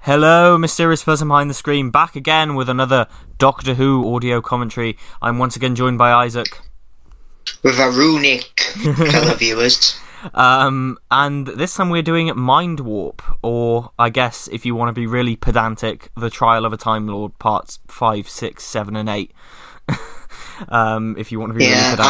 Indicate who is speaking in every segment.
Speaker 1: Hello, mysterious person behind the screen, back again with another Doctor Who audio commentary. I'm once again joined by Isaac.
Speaker 2: With a runic, fellow viewers.
Speaker 1: And this time we're doing Mindwarp, or I guess if you want to be really pedantic, The Trial of a Time Lord, parts 5, 6, 7 and 8. If you want to be really pedantic.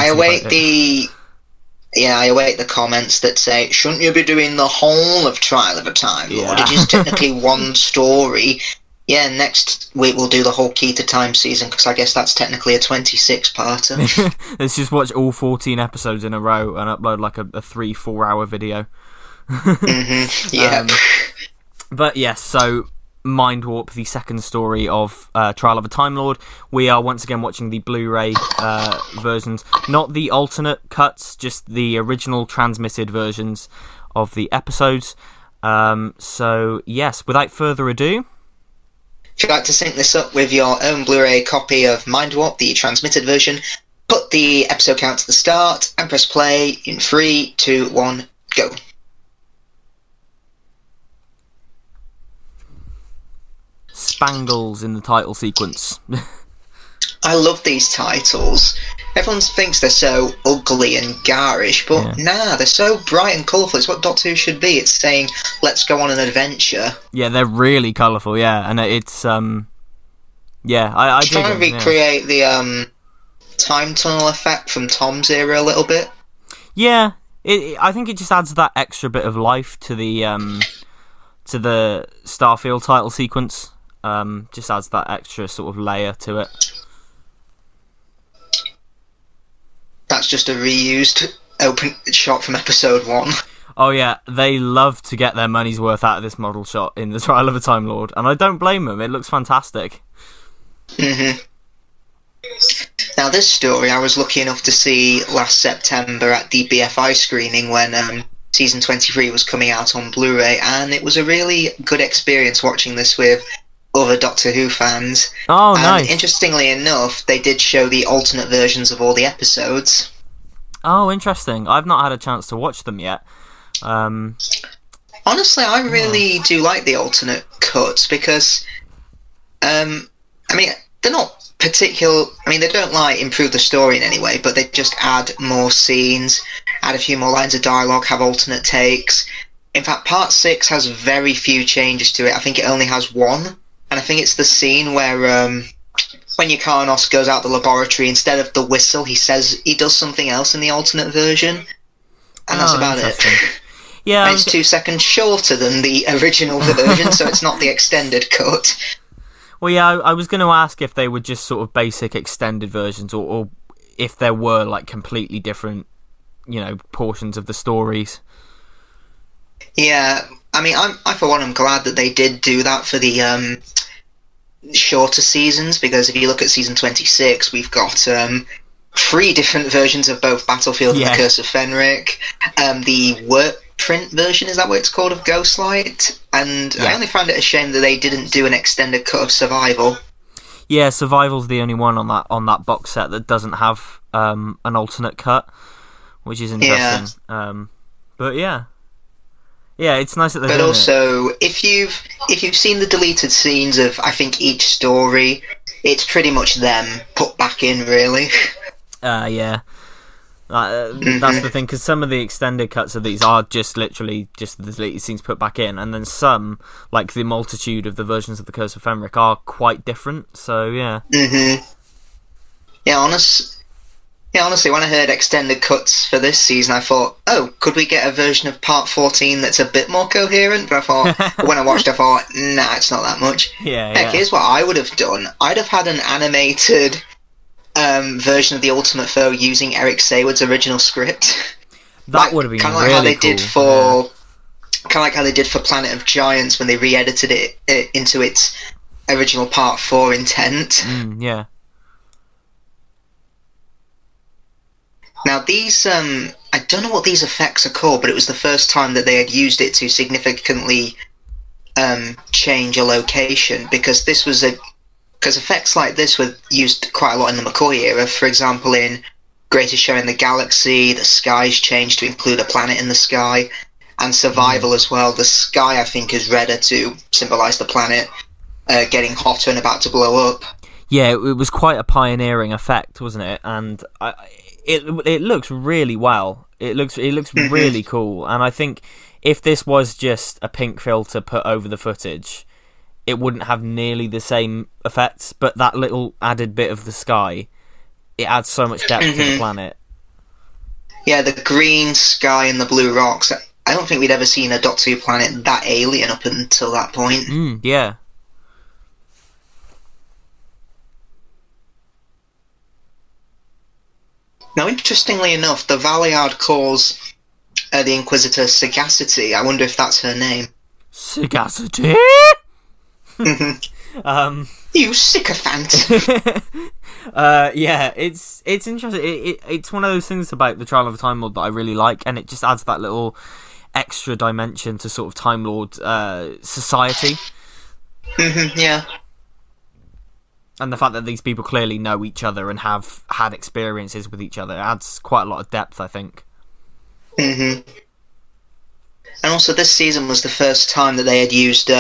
Speaker 2: I await the comments that say, shouldn't you be doing the whole of Trial of a Time Lord?
Speaker 1: Yeah.
Speaker 2: It is technically one story. Yeah, next week we'll do the whole Key to Time season, because I guess that's technically a 26-parter.
Speaker 1: Let's just watch all 14 episodes in a row and upload like a 3-4 hour video.
Speaker 2: Yeah.
Speaker 1: But yes, so Mindwarp, the second story of Trial of a Time Lord. We are once again watching the Blu-ray versions, not the alternate cuts, just the original transmitted versions of the episodes. So yes, without further ado,
Speaker 2: if you'd like to sync this up with your own Blu-ray copy of Mindwarp, the transmitted version, put the episode count to the start and press play in 3, 2, 1, go.
Speaker 1: Spangles in the title sequence.
Speaker 2: I love these titles. Everyone thinks they're so ugly and garish, but nah, they're so bright and colourful. It's what Doctor Who should be. It's saying, let's go on an adventure.
Speaker 1: Yeah, they're really colourful, yeah, and it's, I
Speaker 2: trying to recreate the time tunnel effect from Tom's era a little bit.
Speaker 1: Yeah, I think it just adds that extra bit of life to the Starfield title sequence. Just adds that extra sort of layer to it.
Speaker 2: That's just a reused open shot from episode 1.
Speaker 1: Oh yeah, they love to get their money's worth out of this model shot in The Trial of a Time Lord, and I don't blame them, it looks fantastic.
Speaker 2: Now this story I was lucky enough to see last September at the BFI screening when Season 23 was coming out on Blu-ray, and it was a really good experience watching this with other Doctor Who fans.
Speaker 1: Oh,
Speaker 2: and
Speaker 1: nice.
Speaker 2: Interestingly enough, they did show the alternate versions of all the episodes.
Speaker 1: Oh, interesting. I've not had a chance to watch them yet.
Speaker 2: Honestly, I really do like the alternate cuts because, they're not particular. They don't improve the story in any way, but they just add more scenes, add a few more lines of dialogue, have alternate takes. In fact, Part 6 has very few changes to it. I think it only has one. And I think it's the scene where when Yrcanos goes out the laboratory, instead of the whistle, he does something else in the alternate version. And that's about it.
Speaker 1: Yeah,
Speaker 2: and it's 2 seconds shorter than the original version, so it's not the extended cut.
Speaker 1: Well, yeah, I was going to ask if they were just sort of basic extended versions, or if there were completely different, portions of the stories.
Speaker 2: Yeah, I for one am glad that they did do that for the shorter seasons, because if you look at season 26, we've got 3 different versions of both Battlefield and The Curse of Fenric. The work print version, is that what it's called, of Ghostlight? And I only found it a shame that they didn't do an extended cut of Survival.
Speaker 1: Yeah, Survival's the only one on that box set that doesn't have an alternate cut, which is interesting. But yeah. Yeah, it's nice that they're doing it. But
Speaker 2: also, if you've seen the deleted scenes of, I think, each story, it's pretty much them put back in, really.
Speaker 1: Yeah. That's the thing, because some of the extended cuts of these are just literally just the deleted scenes put back in, and then some, like the multitude of the versions of The Curse of Fenric, are quite different, so yeah.
Speaker 2: Yeah, honestly, when I heard extended cuts for this season, I thought, oh, could we get a version of Part 14 that's a bit more coherent? But I thought, when I watched, I thought, nah, it's not that much. Heck, here's what I would have done. I'd have had an animated version of The Ultimate Foe using Eric Sayward's original script.
Speaker 1: That would have been
Speaker 2: kind of
Speaker 1: really
Speaker 2: how they
Speaker 1: cool.
Speaker 2: did for, kind of like how they did for Planet of Giants when they re-edited it into its original Part 4 intent.
Speaker 1: Yeah.
Speaker 2: Now these, I don't know what these effects are called, but it was the first time that they had used it to significantly change a location, because effects like this were used quite a lot in the McCoy era. For example, in Greatest Show in the Galaxy, the skies changed to include a planet in the sky, and survival as well. The sky, I think, is redder to symbolise the planet getting hotter and about to blow up.
Speaker 1: Yeah, it was quite a pioneering effect, wasn't it? And it looks really well. It looks really cool. And I think if this was just a pink filter put over the footage, it wouldn't have nearly the same effects. But that little added bit of the sky, it adds so much depth to the planet.
Speaker 2: Yeah, the green sky and the blue rocks. I don't think we'd ever seen a Doctor Who planet that alien up until that point.
Speaker 1: Yeah.
Speaker 2: Now, interestingly enough, the Valiard calls the Inquisitor Sagacity. I wonder if that's her name.
Speaker 1: Sagacity?
Speaker 2: You sycophant!
Speaker 1: Yeah, it's interesting. It's one of those things about the Trial of a Time Lord that I really like, and it just adds that little extra dimension to sort of Time Lord society.
Speaker 2: Yeah.
Speaker 1: And the fact that these people clearly know each other and have had experiences with each other adds quite a lot of depth, I think.
Speaker 2: And also, this season was the first time that they had used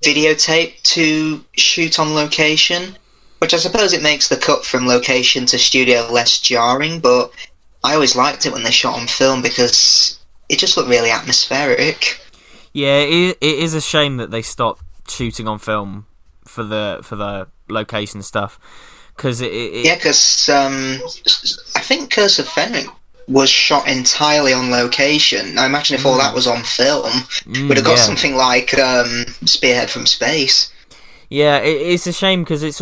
Speaker 2: videotape to shoot on location, which I suppose it makes the cut from location to studio less jarring, but I always liked it when they shot on film because it just looked really atmospheric.
Speaker 1: Yeah, it is a shame that they stopped shooting on film for the location stuff, because
Speaker 2: because I think Curse of Fenric was shot entirely on location. I imagine if all that was on film, we'd have got something like Spearhead from Space.
Speaker 1: Yeah, it's a shame because it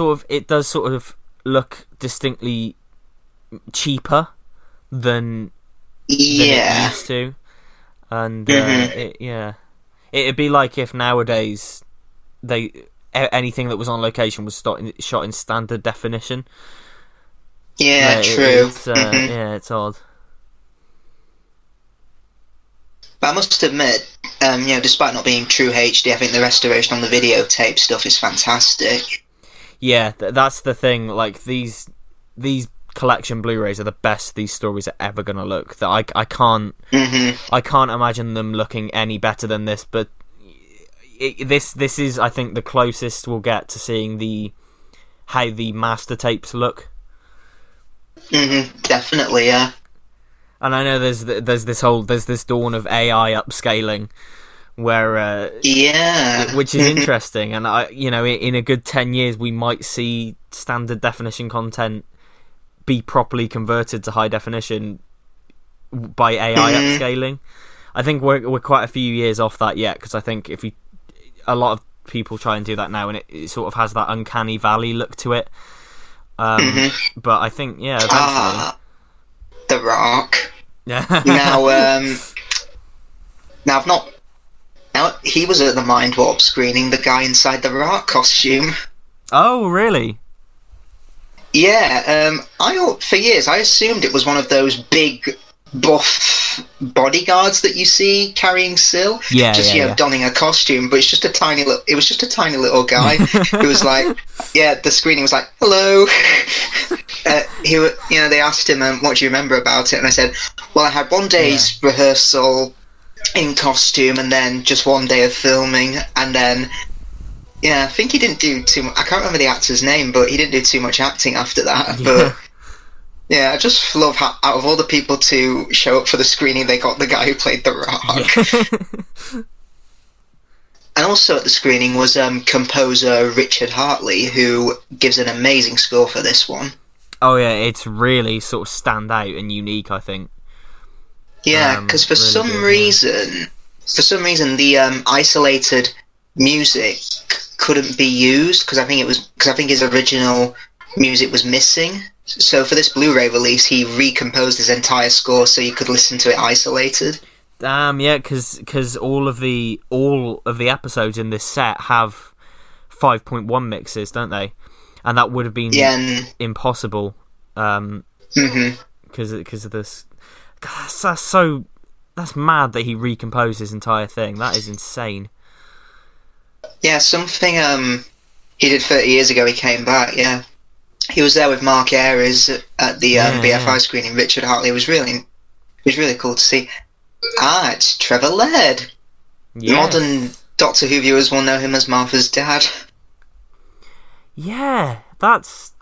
Speaker 1: does sort of look distinctly cheaper than it used to, and it'd be like if nowadays anything that was on location was shot in standard definition.
Speaker 2: Yeah, true.
Speaker 1: It's odd.
Speaker 2: But I must admit, despite not being true HD, I think the restoration on the videotape stuff is fantastic.
Speaker 1: Yeah, that's the thing. Like these collection Blu-rays are the best these stories are ever gonna look. That I can't imagine them looking any better than this. But this is, I think, the closest we'll get to seeing how the master tapes look.
Speaker 2: Definitely, yeah.
Speaker 1: And I know there's this dawn of AI upscaling, where which is interesting, and in a good 10 years we might see standard definition content be properly converted to high definition by AI upscaling. I think we're quite a few years off that yet, because I think a lot of people try and do that now, and it sort of has that uncanny valley look to it. But I think eventually.
Speaker 2: The Rock.
Speaker 1: Yeah.
Speaker 2: Now he was at the Mindwarp screening, the guy inside the Rock costume.
Speaker 1: Oh, really?
Speaker 2: Yeah. For years I assumed it was one of those big buff bodyguards that you see carrying Syl, donning a costume, but it was just a tiny little guy who was like, the screening was like, hello. They asked him, what do you remember about it? And I said, well, I had one day's rehearsal in costume and then just one day of filming, and then I think he didn't do too much. I can't remember the actor's name, but he didn't do too much acting after that. But yeah, I just love how, out of all the people to show up for the screening, they got the guy who played the Rock. And also at the screening was composer Richard Hartley, who gives an amazing score for this one. Oh yeah, it's really sort of stand out and unique, I think. Yeah, because for some reason, the isolated music couldn't be used because I think his original music was missing. So for this Blu-ray release, he recomposed his entire score so you could listen to it isolated. Yeah, because all of the episodes in this set have 5.1 mixes, don't they? And that would have been impossible. Because of this. That's mad that he recomposed his entire thing. That is insane. Yeah, something he did 30 years ago. He came back. Yeah, he was there with Mark Ayres at the BFI screening. Richard Hartley. It was really cool to see. It's Trevor Laird.
Speaker 1: Yes.
Speaker 2: Modern Doctor Who viewers will know him as Martha's dad.
Speaker 1: Yeah, that's...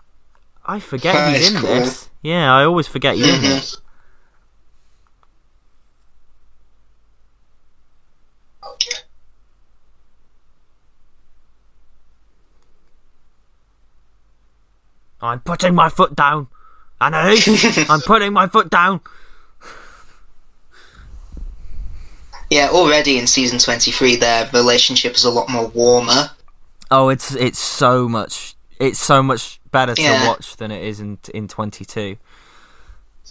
Speaker 1: I forget
Speaker 2: That
Speaker 1: he's
Speaker 2: is
Speaker 1: in
Speaker 2: cool.
Speaker 1: this. Yeah, I always forget he's in it. I'm putting my foot down, Annie. I'm putting my foot down.
Speaker 2: Yeah, already in season 23, their relationship is a lot more warmer.
Speaker 1: Oh, it's so much better to
Speaker 2: Yeah.
Speaker 1: watch than it is in 22.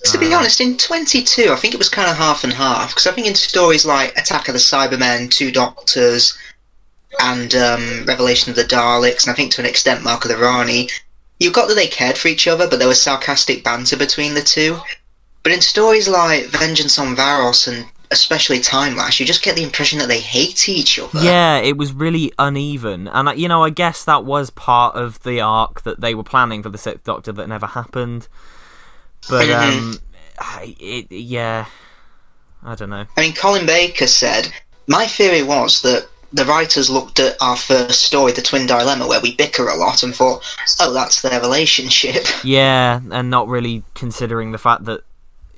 Speaker 2: To be honest, in 22, I think it was kind of half and half, because I think in stories like Attack of the Cybermen, Two Doctors, and Revelation of the Daleks, and I think to an extent Mark of the Rani, you got that they cared for each other, but there was sarcastic banter between the two. But in stories like Vengeance on Varos and especially Time Lash, you just get the impression that they hate each other.
Speaker 1: Yeah, it was really uneven, and I guess that was part of the arc that they were planning for the Sixth Doctor that never happened. But yeah, I don't know.
Speaker 2: I mean, Colin Baker said, my theory was that the writers looked at our first story, The Twin Dilemma, where we bicker a lot, and thought, oh, that's their relationship.
Speaker 1: Yeah, and not really considering the fact that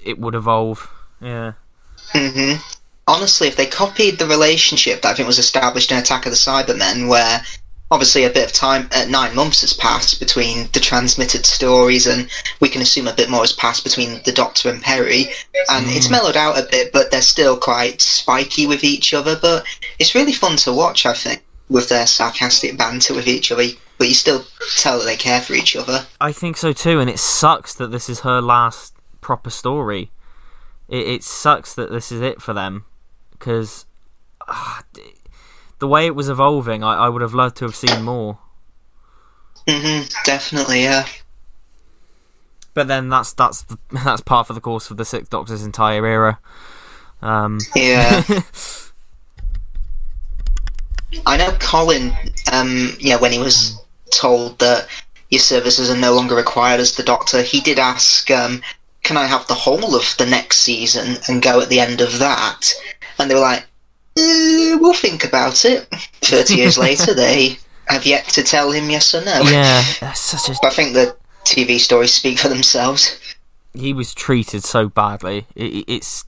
Speaker 1: it would evolve. Yeah.
Speaker 2: Honestly, if they copied the relationship that I think was established in Attack of the Cybermen, where obviously a bit of time, 9 months has passed between the transmitted stories, and we can assume a bit more has passed between the Doctor and Perry, and it's mellowed out a bit, but they're still quite spiky with each other. But it's really fun to watch, I think, with their sarcastic banter with each other, but you still tell that they care for each other.
Speaker 1: I think so too, and it sucks that this is her last proper story. It sucks that this is it for them, because the way it was evolving, I would have loved to have seen more.
Speaker 2: Definitely, yeah.
Speaker 1: But then that's par for the course of the Sixth Doctor's entire era.
Speaker 2: Yeah. I know Colin, when he was told that your services are no longer required as the Doctor, he did ask, can I have the whole of the next season and go at the end of that? And they were like, we'll think about it. 30 years later, they have yet to tell him yes or no.
Speaker 1: Yeah, that's such a...
Speaker 2: But I think the TV stories speak for themselves.
Speaker 1: He was treated so badly. It's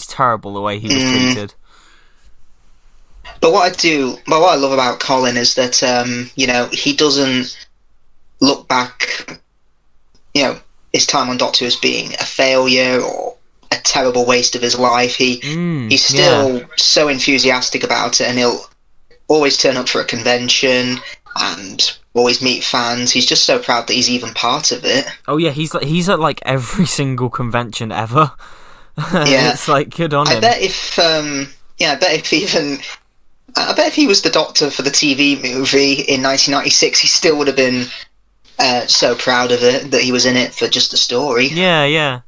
Speaker 1: terrible the way he was treated.
Speaker 2: But what I love about Colin is that, he doesn't look back, his time on Doctor as being a failure or a terrible waste of his life. He's still so enthusiastic about it, and he'll always turn up for a convention and always meet fans. He's just so proud that he's even part of it. I
Speaker 1: He's at every single convention ever.
Speaker 2: Yeah,
Speaker 1: it's good on him.
Speaker 2: I bet if he was the Doctor for the TV movie in 1996, he still would have been so proud of it, that he was in it for just the story.
Speaker 1: Yeah.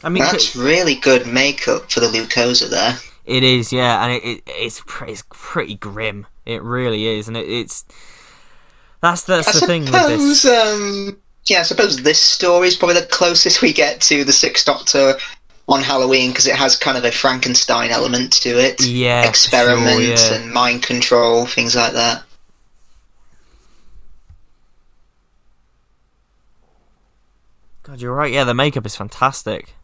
Speaker 1: I mean,
Speaker 2: that's really good makeup for the Lucosa there.
Speaker 1: It is, yeah, and it's pretty grim. It really is, and that's the thing with this.
Speaker 2: I suppose this story is probably the closest we get to the Sixth Doctor on Halloween, because it has kind of a Frankenstein element to it.
Speaker 1: Yeah,
Speaker 2: experiments
Speaker 1: sure, yeah.
Speaker 2: and mind control, things like that.
Speaker 1: God, you're right. Yeah, the makeup is fantastic.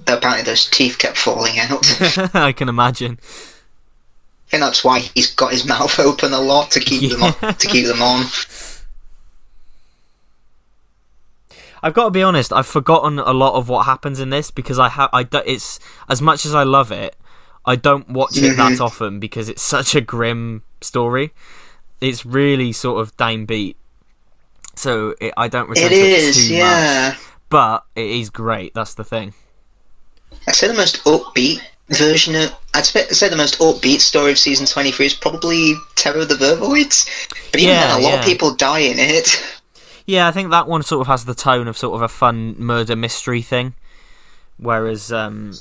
Speaker 2: Apparently those teeth kept falling out.
Speaker 1: I can imagine.
Speaker 2: I think that's why he's got his mouth open a lot, to keep them on.
Speaker 1: I've got to be honest, I've forgotten a lot of what happens in this, because it's, as much as I love it, I don't watch it that often, because it's such a grim story. It's really sort of downbeat, so I don't return to it too much. But it is great. That's the thing.
Speaker 2: I'd say the most upbeat story of season 23 is probably Terror of the Vervoids. But even then, a lot of people die in it.
Speaker 1: Yeah, I think that one sort of has the tone of sort of a fun murder mystery thing. Whereas,
Speaker 2: I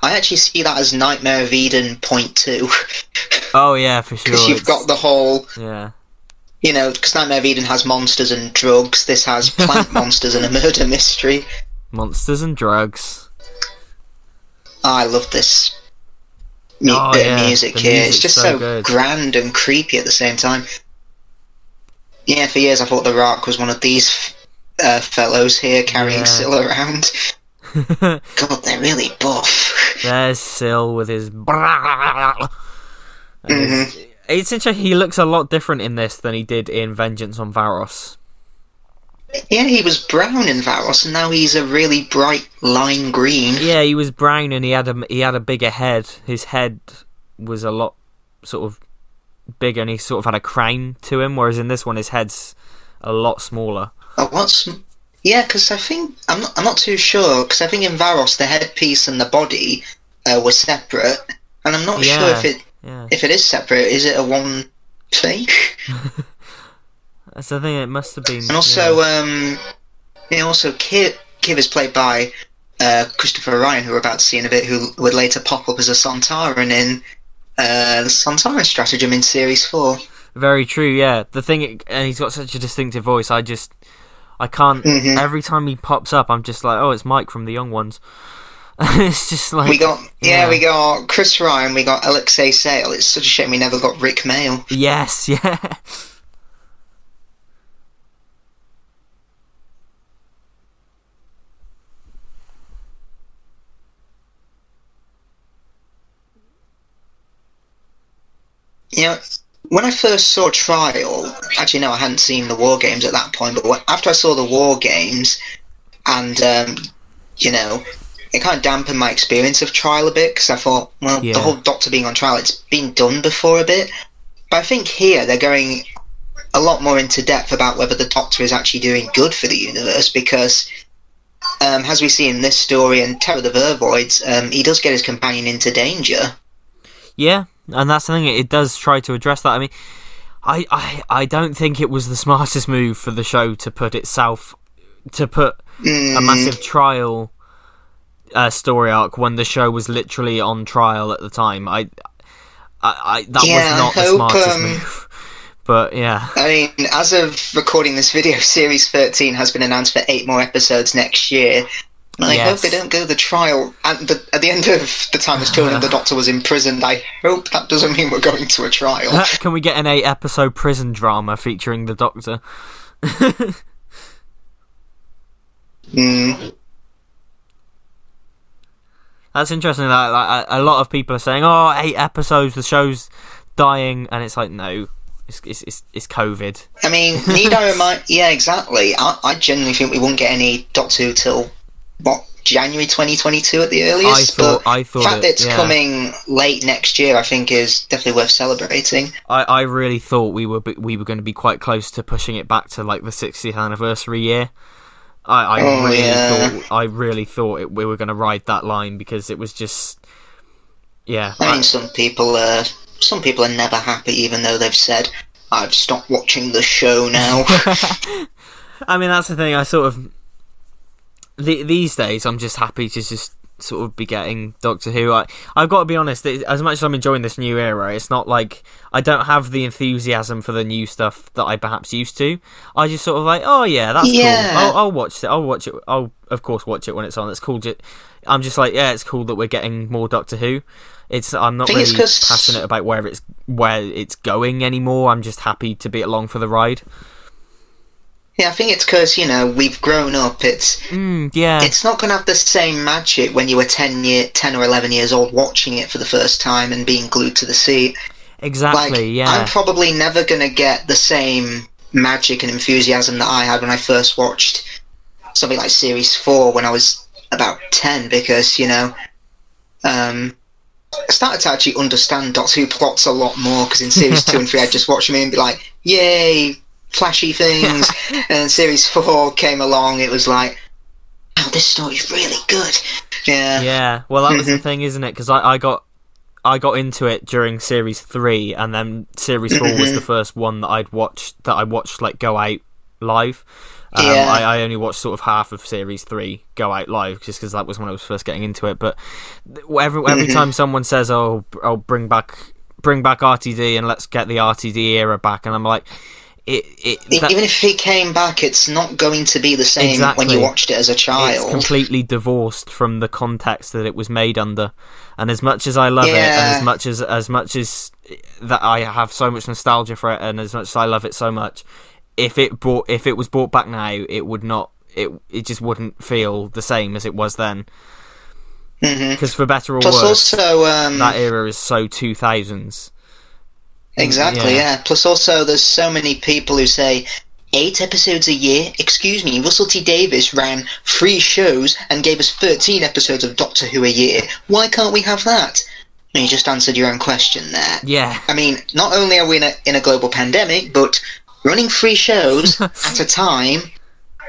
Speaker 2: actually see that as Nightmare of Eden .2.
Speaker 1: Oh yeah, for sure.
Speaker 2: Because you've got the whole You know, because Nightmare of Eden has monsters and drugs. This has plant monsters and a murder mystery.
Speaker 1: Monsters and drugs.
Speaker 2: Oh, I love this bit of music here. It's just so grand and creepy at the same time. Yeah, for years I thought The Rock was one of these fellows here carrying Syl around. God, they're really buff.
Speaker 1: There's Syl with his... It's interesting, he looks a lot different in this than he did in Vengeance on Varos.
Speaker 2: Yeah, he was brown in Varos, and now he's a really bright lime green.
Speaker 1: Yeah, he was brown, and he had a bigger head. His head was a lot sort of bigger, and he sort of had a crown to him. Whereas in this one, his head's a lot smaller.
Speaker 2: Yeah, because I think I'm not too sure. Because I think in Varos, the headpiece and the body were separate, and I'm not sure if it is separate. Is it a one thing?
Speaker 1: That's the thing. It must have been.
Speaker 2: And also, Kiv is played by Christopher Ryan, who we're about to see in a bit, who would later pop up as a Sontaran in the Sontaran Stratagem in Series 4.
Speaker 1: Very true. Yeah, the thing, and he's got such a distinctive voice. I can't. Every time he pops up, I'm just like, oh, it's Mike from The Young Ones. It's just like
Speaker 2: we got Chris Ryan, we got Alexei Sale. It's such a shame we never got Rick Mail.
Speaker 1: Yes, yeah.
Speaker 2: You know, when I first saw Trial, actually no, I hadn't seen the War Games at that point, but after I saw the War Games, and, you know, it kind of dampened my experience of Trial a bit, because I thought, well, the whole Doctor being on trial, it's been done before a bit. But I think here they're going a lot more into depth about whether the Doctor is actually doing good for the universe, because, as we see in this story and Terror of the Vervoids, he does get his companion into danger.
Speaker 1: Yeah, and that's the thing, it does try to address that. I mean, I don't think it was the smartest move for the show to put a massive trial story arc when the show was literally on trial at the time. That was not the smartest move. But yeah.
Speaker 2: I mean, as of recording this video, Series 13 has been announced for 8 more episodes next year. I hope they don't go the trial. At the end of the time as children, the Doctor was imprisoned. I hope that doesn't mean we're going to a trial.
Speaker 1: Can we get an 8-episode prison drama featuring the Doctor? That's interesting. Like, a lot of people are saying, "Oh, 8 episodes, the show's dying," and it's like, no, it's COVID.
Speaker 2: I mean, need I remind? Yeah, exactly. I genuinely think we won't get any Doctor Who till January 2022 at the earliest.
Speaker 1: I thought
Speaker 2: the fact that it's coming late next year, I think, is definitely worth celebrating.
Speaker 1: I really thought we were going to be quite close to pushing it back to like the 60th anniversary year. I really thought we were going to ride that line, because it was just, yeah.
Speaker 2: I mean, some people are never happy, even though they've said, "I've stopped watching the show now."
Speaker 1: I mean, that's the thing. I sort of these days, I'm just happy to just sort of be getting Doctor Who. I've got to be honest, as much as I'm enjoying this new era, it's not like I don't have the enthusiasm for the new stuff that I perhaps used to. I just sort of like, oh yeah, that's cool. I'll watch it. I'll of course watch it when it's on. It's cool. I'm just like, yeah, it's cool that we're getting more Doctor Who. I'm not really passionate about where it's going anymore. I'm just happy to be along for the ride.
Speaker 2: Yeah, I think it's because, you know, we've grown up. It's not going to have the same magic when you were 10 or 11 years old watching it for the first time and being glued to the seat.
Speaker 1: Exactly, yeah.
Speaker 2: I'm probably never going to get the same magic and enthusiasm that I had when I first watched something like Series 4 when I was about 10, because, you know, I started to actually understand Doctor Who plots a lot more, because in Series 2 and 3 I'd just watch them and be like, yay, flashy things. And Series 4 came along, it was like, oh, this story's really good.
Speaker 1: Yeah, well, that was the thing, isn't it? Because I got into it during Series 3, and then Series 4 was the first one that I watched like go out live. I only watched sort of half of Series 3 go out live, just because that was when I was first getting into it. But every time someone says, "Oh, bring back RTD and let's get the RTD era back," and I'm like,
Speaker 2: even if he came back, it's not going to be the same when you watched it as a child.
Speaker 1: It's completely divorced from the context that it was made under. And as much as I love it, and as much as that I have so much nostalgia for it, and as much as I love it so much, if it was brought back now, it would not. It just wouldn't feel the same as it was then. Because for better or worse, also, that era is so 2000s.
Speaker 2: Exactly, yeah. Plus also, there's so many people who say 8 episodes a year? Excuse me, Russell T Davies ran 3 shows and gave us 13 episodes of Doctor Who a year. Why can't we have that? And you just answered your own question there.
Speaker 1: Yeah.
Speaker 2: I mean, not only are we in a global pandemic, but running 3 shows at a time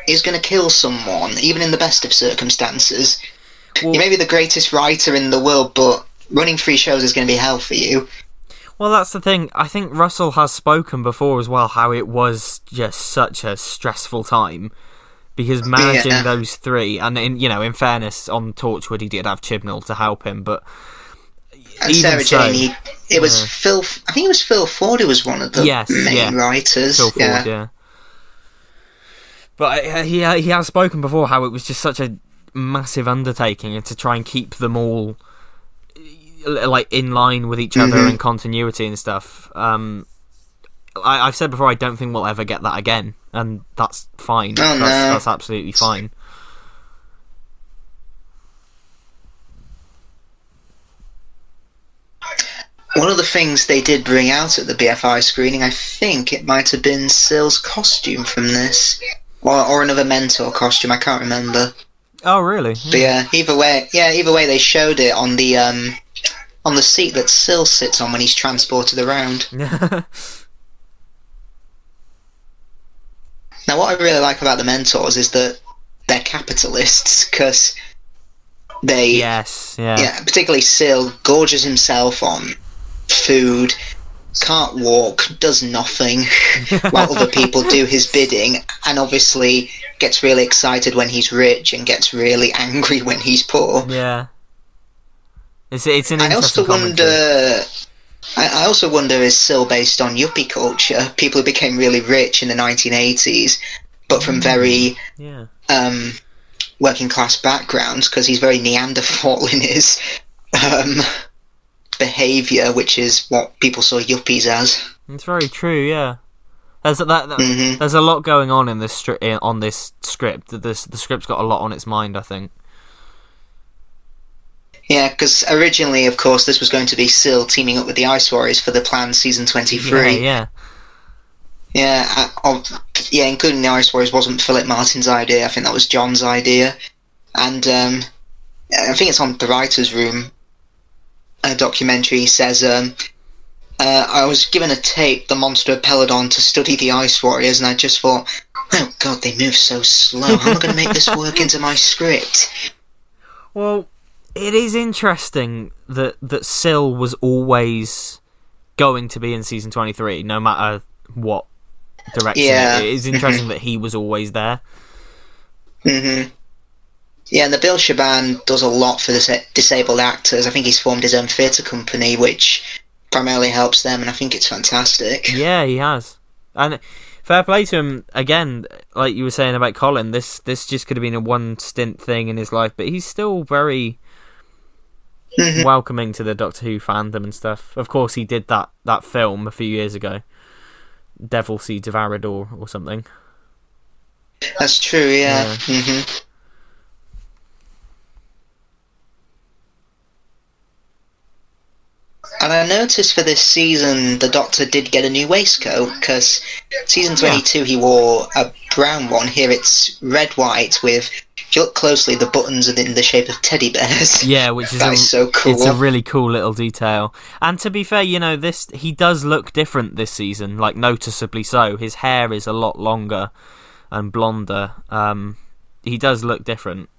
Speaker 2: is going to kill someone, even in the best of circumstances. Well, you may be the greatest writer in the world, but running 3 shows is going to be hell for you.
Speaker 1: Well, that's the thing. I think Russell has spoken before as well how it was just such a stressful time because managing those 3, and in fairness, on Torchwood he did have Chibnall to help him, but
Speaker 2: and Sarah Jane, it was Phil. I think it was Phil Ford who was one of the main writers.
Speaker 1: Phil Ford, yeah. But he has spoken before how it was just such a massive undertaking, and to try and keep them all like in line with each other and continuity and stuff. I've said before, I don't think we'll ever get that again, and that's fine. That's absolutely fine.
Speaker 2: One of the things they did bring out at the BFI screening, I think it might have been Syl's costume from this, or another Mentor costume. I can't remember.
Speaker 1: Oh, really?
Speaker 2: But either way, they showed it on the seat that Syl sits on when he's transported around. Now, what I really like about the Mentors is that they're capitalists, because they... particularly Syl gorges himself on food, can't walk, does nothing, while other people do his bidding, and obviously gets really excited when he's rich and gets really angry when he's poor.
Speaker 1: Yeah. It's an interesting
Speaker 2: I also wonder, is Syl based on yuppie culture? People who became really rich in the 1980s, but from very working class backgrounds, because he's very Neanderthal in his behaviour, which is what people saw yuppies as.
Speaker 1: It's very true, yeah. There's a lot going on in this script. The script's got a lot on its mind, I think.
Speaker 2: Yeah, because originally, of course, this was going to be Syl teaming up with the Ice Warriors for the planned season 23.
Speaker 1: Yeah.
Speaker 2: Including the Ice Warriors wasn't Philip Martin's idea. I think that was John's idea. And I think it's on the Writer's Room documentary. He says, I was given a tape, The Monster of Peladon, to study the Ice Warriors, and I just thought, oh god, they move so slow. How am I going to make this work into my script?
Speaker 1: Well, it is interesting that Syl was always going to be in season 23, no matter what direction. It is interesting that he was always there.
Speaker 2: Yeah, and the Bill Shaban does a lot for the disabled actors. I think he's formed his own theatre company, which primarily helps them, and I think it's fantastic.
Speaker 1: Yeah, he has. And fair play to him, again, like you were saying about Colin, this just could have been a one-stint thing in his life, but he's still very welcoming to the Doctor Who fandom and stuff. Of course, he did that film a few years ago, Devil Seeds of Arador or something.
Speaker 2: That's true, yeah. And I noticed for this season, the Doctor did get a new waistcoat, because season 22 he wore a brown one. Here it's red-white with, if you look closely, the buttons are in the shape of teddy bears.
Speaker 1: Yeah, which is
Speaker 2: so cool.
Speaker 1: It's a really cool little detail. And to be fair, he does look different this season, like noticeably so. His hair is a lot longer and blonder. He does look different.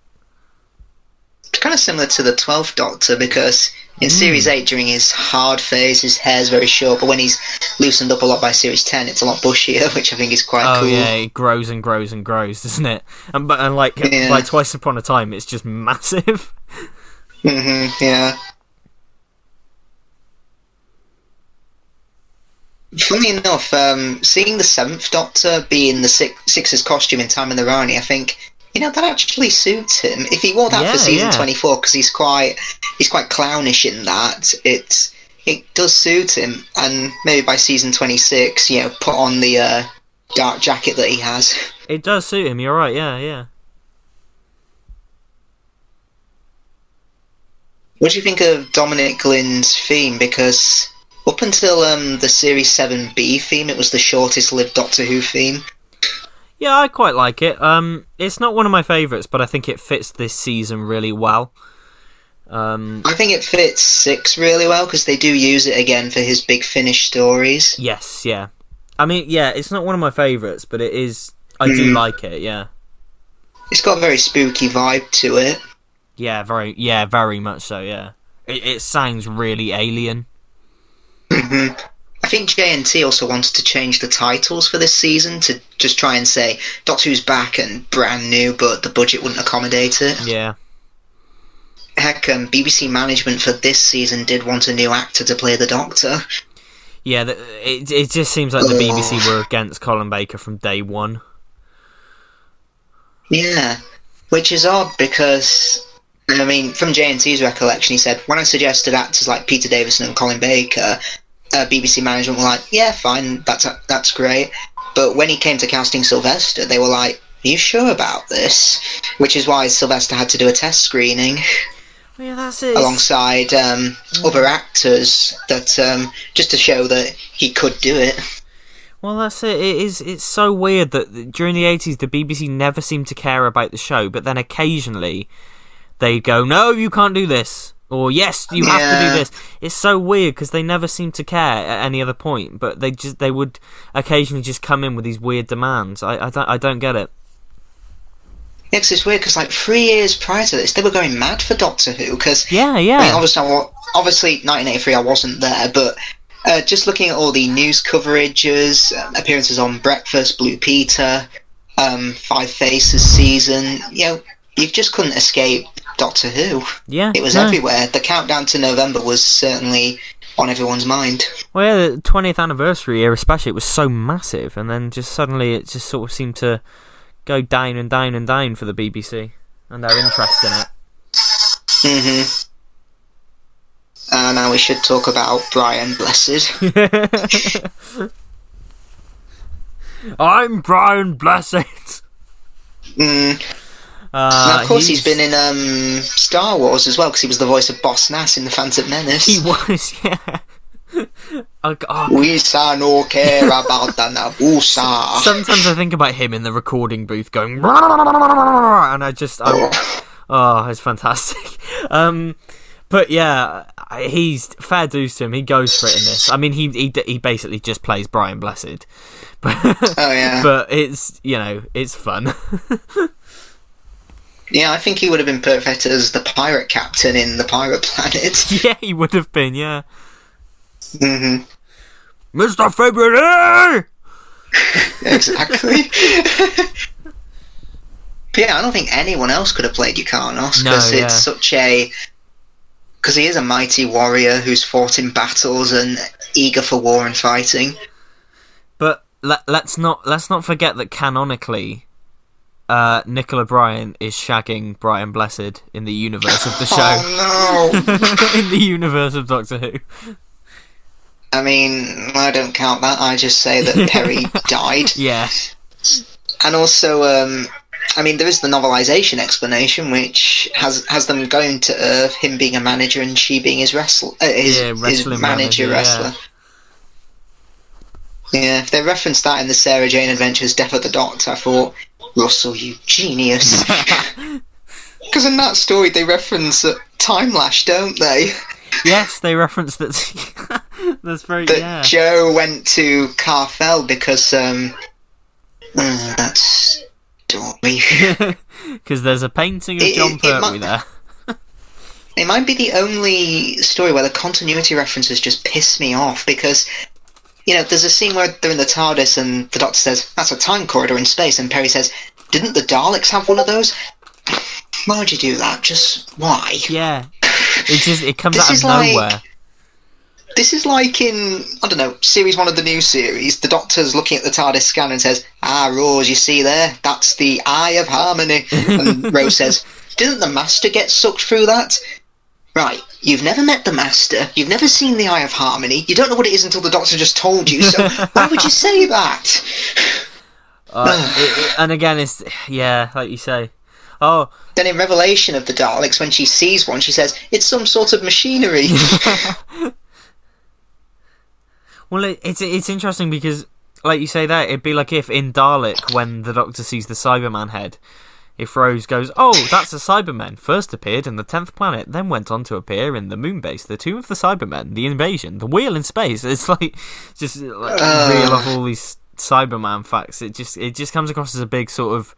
Speaker 2: It's kind of similar to the 12th Doctor, because in Series 8, during his hard phase, his hair's very short, but when he's loosened up a lot by Series 10, it's a lot bushier, which I think is quite cool. Oh,
Speaker 1: yeah, it grows and grows and grows, doesn't it? Like Twice Upon a Time, it's just massive.
Speaker 2: Yeah. Funny enough, seeing the Seventh Doctor be in the Six's costume in Time of the Rani, I think, that actually suits him. If he wore that for season 24, because he's quite clownish in that, it does suit him. And maybe by season 26, put on the dark jacket that he has.
Speaker 1: It does suit him. You're right. Yeah.
Speaker 2: What do you think of Dominic Glynn's theme? Because up until the Series 7B theme, it was the shortest-lived Doctor Who theme.
Speaker 1: Yeah, I quite like it. It's not one of my favourites, but I think it fits this season really well.
Speaker 2: I think it fits 6 really well, because they do use it again for his Big Finish stories.
Speaker 1: Yes, yeah. I mean, yeah, it's not one of my favourites, but it is... I do like it, yeah.
Speaker 2: It's got a very spooky vibe to it.
Speaker 1: Yeah, very much so, yeah. It sounds really alien.
Speaker 2: I think JNT also wanted to change the titles for this season to just try and say Doctor Who's back and brand new, but the budget wouldn't accommodate it.
Speaker 1: Yeah.
Speaker 2: Heck, BBC management for this season did want a new actor to play the Doctor.
Speaker 1: Yeah, it just seems like the BBC were against Colin Baker from day one.
Speaker 2: Yeah, which is odd because... I mean, from JNT's recollection, he said, when I suggested actors like Peter Davison and Colin Baker, BBC management were like, yeah, fine, that's great. But when he came to casting Sylvester, they were like, are you sure about this? Which is why Sylvester had to do a test screening.
Speaker 1: Yeah, that's it.
Speaker 2: Alongside other actors, that just to show that he could do it.
Speaker 1: Well, that's it. It's so weird that during the 80s, the BBC never seemed to care about the show, but then occasionally... they'd go, no, you can't do this. Or, yes, you have to do this. It's so weird because they never seem to care at any other point, but they would occasionally just come in with these weird demands. I don't get it.
Speaker 2: Yeah, because it's weird because 3 years prior to this, they were going mad for Doctor Who. Cause,
Speaker 1: yeah.
Speaker 2: I mean, obviously, 1983, I wasn't there, but just looking at all the news coverages, appearances on Breakfast, Blue Peter, Five Faces season, you just couldn't escape Doctor Who.
Speaker 1: Yeah,
Speaker 2: it was everywhere. The countdown to November was certainly on everyone's mind.
Speaker 1: Well, yeah, the 20th anniversary year especially, it was so massive, and then just suddenly it just sort of seemed to go down and down and down for the BBC and their interest in it.
Speaker 2: Now we should talk about Brian Blessed.
Speaker 1: I'm Brian Blessed.
Speaker 2: Now, of course, he's been in Star Wars as well, because he was the voice of Boss Nass in The Phantom Menace.
Speaker 1: He was, yeah.
Speaker 2: We sa no care about the Nabusa.
Speaker 1: Sometimes I think about him in the recording booth going, and it's fantastic. But yeah, he's fair dues to him. He goes for it in this. I mean, he basically just plays Brian Blessed. But, but it's fun.
Speaker 2: Yeah, I think he would have been perfect as the pirate captain in The Pirate Planet.
Speaker 1: Yeah, he would have been, yeah. Mr. February!
Speaker 2: Exactly. But yeah, I don't think anyone else could have played Yukanos, because it's such a... Because he is a mighty warrior who's fought in battles and eager for war and fighting.
Speaker 1: But let's not forget that canonically... Nicola Bryant is shagging Brian Blessed in the universe of the show.
Speaker 2: Oh no!
Speaker 1: In the universe of Doctor Who.
Speaker 2: I mean, I don't count that. I just say that Perry died.
Speaker 1: Yeah.
Speaker 2: And also, I mean, there is the novelisation explanation, which has them going to Earth, him being a manager and she being his wrestler. His manager wrestler. Yeah, if they referenced that in the Sarah Jane Adventures Death of the Doctor, I thought, Russell, you genius. Because in that story they reference Time Lash, don't they?
Speaker 1: Yes, they reference that. That's very...
Speaker 2: That Joe went to Carfell because... that's... story.
Speaker 1: Because there's a painting of John Pertwee there.
Speaker 2: It might be the only story where the continuity references just piss me off, because... there's a scene where they're in the TARDIS and the Doctor says, that's a time corridor in space, and Perry says, didn't the Daleks have one of those? Why would you do that? Just why?
Speaker 1: Yeah. It comes out of nowhere.
Speaker 2: This is like in, I don't know, series 1 of the new series. The Doctor's looking at the TARDIS scanner and says, "Ah, Rose, you see there? That's the Eye of Harmony." And Rose says, "Didn't the Master get sucked through that?" Right, you've never met the Master, you've never seen the Eye of Harmony, you don't know what it is until the Doctor just told you, so why would you say that?
Speaker 1: And again, it's, yeah, like you say. Oh.
Speaker 2: Then in Revelation of the Daleks, when she sees one, she says, "It's some sort of machinery."
Speaker 1: Well, it's interesting because, like you say that, it'd be like if in Dalek, when the Doctor sees the Cyberman head, if Rose goes, "Oh, that's the Cybermen, first appeared in the 10th planet, then went on to appear in the moon base, the tomb of the Cybermen, the invasion, the wheel in space." It's like, just like, reel off all these Cyberman facts. It just comes across as a big sort of,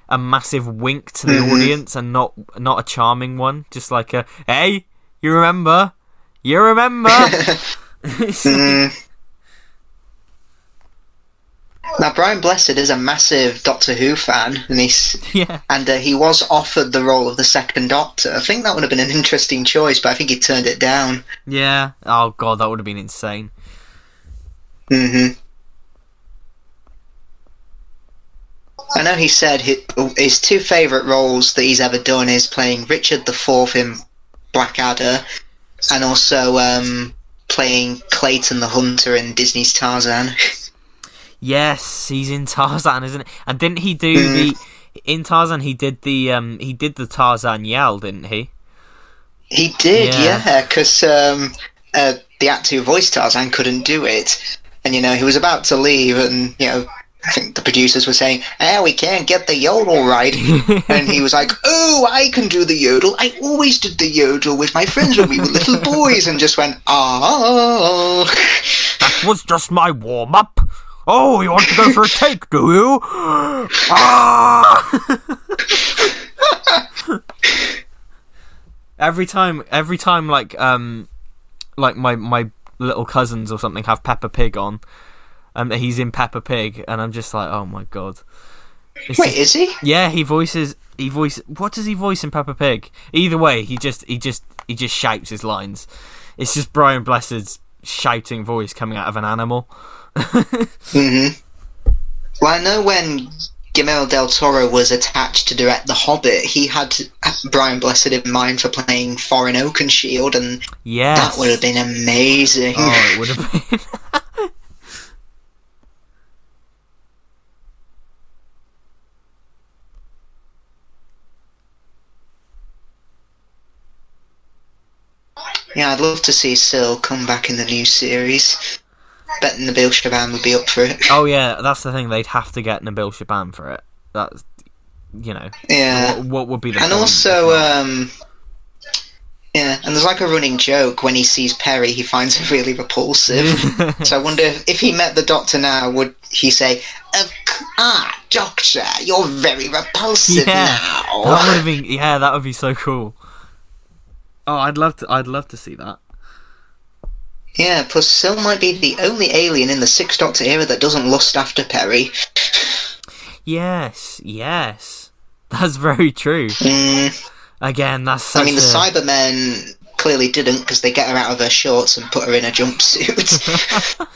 Speaker 1: a massive wink to the audience, and not a charming one. Just like a, "Hey, you remember? You remember?"
Speaker 2: Now, Brian Blessed is a massive Doctor Who fan, and he was offered the role of the second Doctor. I think that would have been an interesting choice, but I think he turned it down.
Speaker 1: Yeah. Oh god, that would have been insane.
Speaker 2: I know he said his 2 favourite roles that he's ever done is playing Richard IV in Blackadder, and also playing Clayton the Hunter in Disney's Tarzan.
Speaker 1: Yes, he's in Tarzan, isn't it? And didn't he do in Tarzan? He did the Tarzan yell, didn't he?
Speaker 2: He did, yeah, because the actor who voiced Tarzan couldn't do it, and he was about to leave, and I think the producers were saying, "We can't get the yodel right," and he was like, "Oh, I can do the yodel. I always did the yodel with my friends when we were little boys," and just went, "Ah."
Speaker 1: That was just my warm up. Oh, you want to go for a take, do you? Ah! every time, like my little cousins or something have Peppa Pig on, he's in Peppa Pig, and I'm just like, oh my god.
Speaker 2: Wait, is he?
Speaker 1: Yeah, he voices. What does he voice in Peppa Pig? Either way, he just shouts his lines. It's just Brian Blessed's shouting voice coming out of an animal.
Speaker 2: Well, I know when Guillermo del Toro was attached to direct The Hobbit, he had Brian Blessed in mind for playing Thorin Oakenshield, and that would have been amazing.
Speaker 1: Oh, it would have been.
Speaker 2: Yeah, I'd love to see Syl come back in the new series. Bet Nabil Shaban would be up for it.
Speaker 1: Oh yeah, that's the thing. They'd have to get Nabil Shaban for it. That's,
Speaker 2: Yeah.
Speaker 1: What would be the
Speaker 2: and
Speaker 1: point
Speaker 2: also, yeah, and there's like a running joke when he sees Perry, he finds her really repulsive. So I wonder if he met the Doctor now, would he say, Doctor, you're very repulsive now.
Speaker 1: That would have been, that would be so cool. Oh, I'd love to see that.
Speaker 2: Yeah, plus Syl might be the only alien in the Sixth Doctor era that doesn't lust after Perry.
Speaker 1: Yes. That's very true. Again, that's such
Speaker 2: the Cybermen clearly didn't, because they get her out of her shorts and put her in a jumpsuit.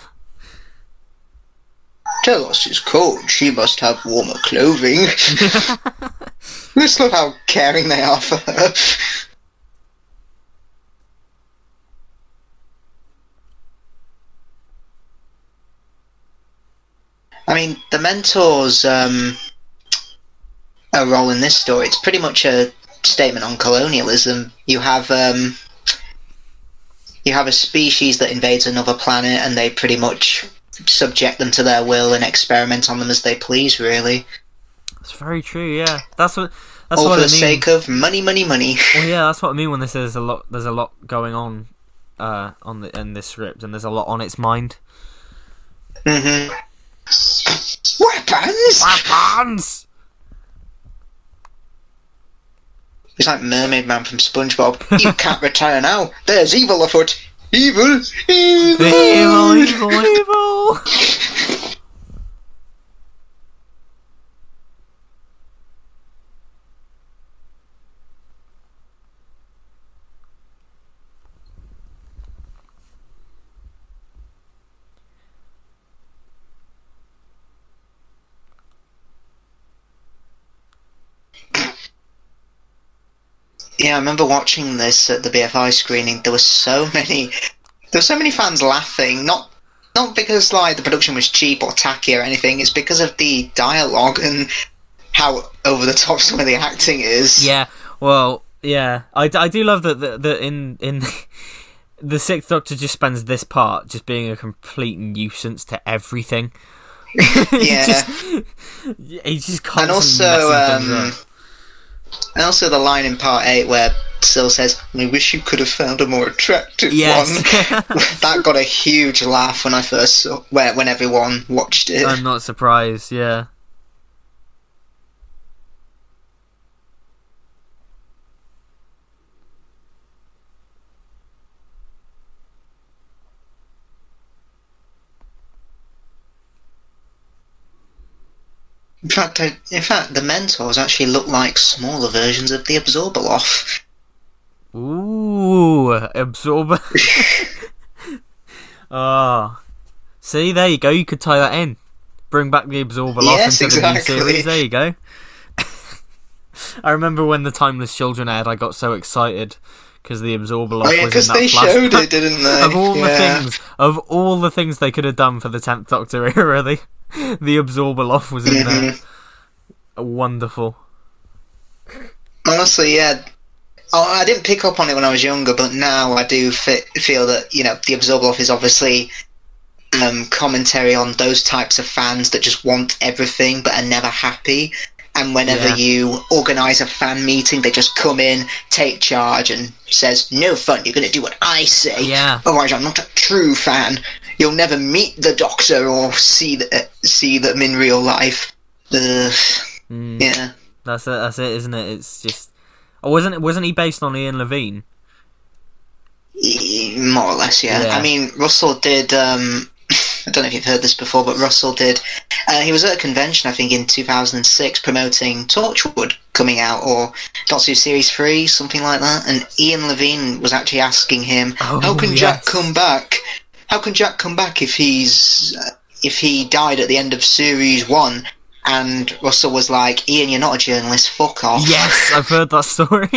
Speaker 2: Tell us it's cold, she must have warmer clothing. Just love how caring they are for her. The Mentor's a role in this story, it's pretty much a statement on colonialism. You have a species that invades another planet, and they pretty much subject them to their will and experiment on them as they please, really.
Speaker 1: That's very true, yeah. That's what
Speaker 2: All
Speaker 1: what
Speaker 2: for
Speaker 1: I
Speaker 2: the sake of money.
Speaker 1: Well, yeah, that's what I mean when they say there's a lot going on in this script, and there's a lot on its mind. Weapons!
Speaker 2: He's like Mermaid Man from SpongeBob. You can't retire now. There's evil afoot. Evil. Yeah, I remember watching this at the BFI screening. There were so many fans laughing. Not because like the production was cheap or tacky or anything. It's because of the dialogue and how over the top some of the acting is.
Speaker 1: Yeah, well, yeah, I do love that in the Sixth Doctor just spends this part just being a complete nuisance to everything.
Speaker 2: Yeah,
Speaker 1: he's just constantly messing things up.
Speaker 2: And also the line in part 8 where Syl says, "I wish you could have found a more attractive one." That got a huge laugh when I first saw, when everyone watched it.
Speaker 1: I'm not surprised. Yeah.
Speaker 2: In fact, the mentors actually look like smaller versions of the Absorbaloff.
Speaker 1: Ooh, Absorber. Oh. See, there you go. You could tie that in. Bring back the Absorbaloff into the new series. There you go. I remember when the Timeless Children aired, I got so excited because the Absorbaloff was in that flashback.
Speaker 2: Because they showed it, didn't they?
Speaker 1: Of all the things they could have done for the 10th Doctor era, the Absorbaloff was in there. Wonderful.
Speaker 2: Honestly, yeah. I didn't pick up on it when I was younger, but now I do feel that, the Absorbaloff is obviously commentary on those types of fans that just want everything but are never happy. And whenever you organise a fan meeting, they just come in, take charge, and says, "No fun, you're going to do what I say.
Speaker 1: Yeah.
Speaker 2: Otherwise, I'm not a true fan. You'll never meet the Doctor or see them in real life." Yeah.
Speaker 1: That's it, isn't it? It's just... Oh, wasn't he based on Ian Levine?
Speaker 2: More or less, yeah. I mean, Russell did... I don't know if you've heard this before, but Russell did... he was at a convention, I think, in 2006, promoting Torchwood coming out, or Doctor Who Series 3, something like that, and Ian Levine was actually asking him, how can Jack come back? How can Jack come back if he died at the end of Series 1? And Russell was like, "Ian, you're not a journalist, fuck off."
Speaker 1: Yes, I've heard that story.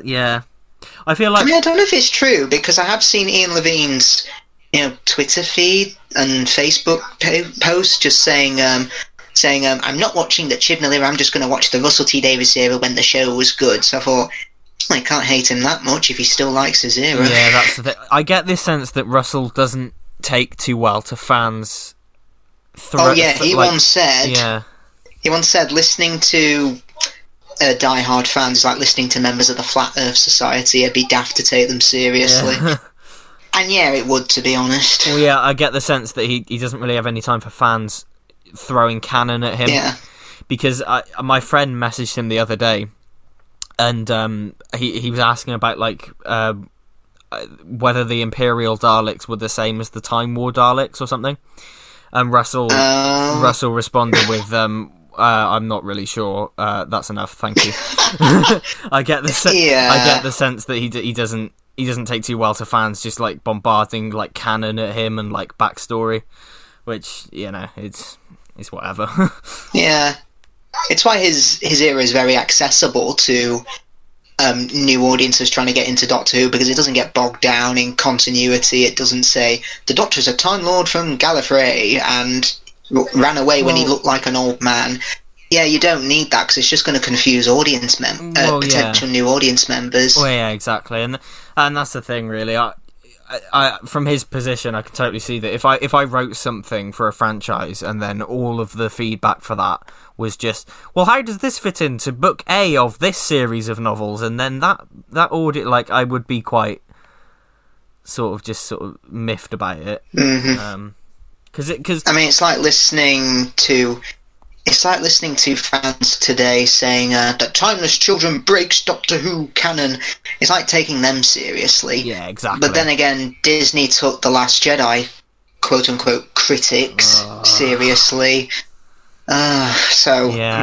Speaker 1: Yeah. I feel like...
Speaker 2: I don't know if it's true, because I have seen Ian Levine's Twitter feed and Facebook posts just saying, "I'm not watching the Chibnall era, I'm just going to watch the Russell T Davies era when the show was good." So I thought, I can't hate him that much if he still likes his era.
Speaker 1: Yeah, that's the thing. I get this sense that Russell doesn't take too well to fans...
Speaker 2: He once said listening to die-hard fans is like listening to members of the Flat Earth Society. It'd be daft to take them seriously. Yeah. And yeah, it would, to be honest.
Speaker 1: Well, yeah, I get the sense that he doesn't really have any time for fans throwing canon at him.
Speaker 2: Yeah.
Speaker 1: Because my friend messaged him the other day, and he was asking about whether the Imperial Daleks were the same as the Time War Daleks or something. And Russell responded with, "I'm not really sure. That's enough, thank you." I get the sense that he doesn't take too well to fans just like bombarding like canon at him and like backstory, which it's whatever.
Speaker 2: Yeah, it's why his era is very accessible to new audiences trying to get into Doctor Who, because it doesn't get bogged down in continuity. It doesn't say the Doctor's a Time Lord from Gallifrey and ran away when he looked like an old man. Yeah, you don't need that, because it's just going to confuse potential new audience members.
Speaker 1: Well, yeah, exactly, and that's the thing, really. I from his position, I can totally see that if I wrote something for a franchise and then all of the feedback for that was just, well, how does this fit into book A of this series of novels, and then that audit, like, I would be quite sort of miffed about it.
Speaker 2: Mm-hmm. Because I mean, it's like listening to fans today saying that Timeless Children breaks Doctor Who canon. It's like taking them seriously.
Speaker 1: Yeah, exactly.
Speaker 2: But then again, Disney took The Last Jedi, quote-unquote, critics seriously.
Speaker 1: Yeah.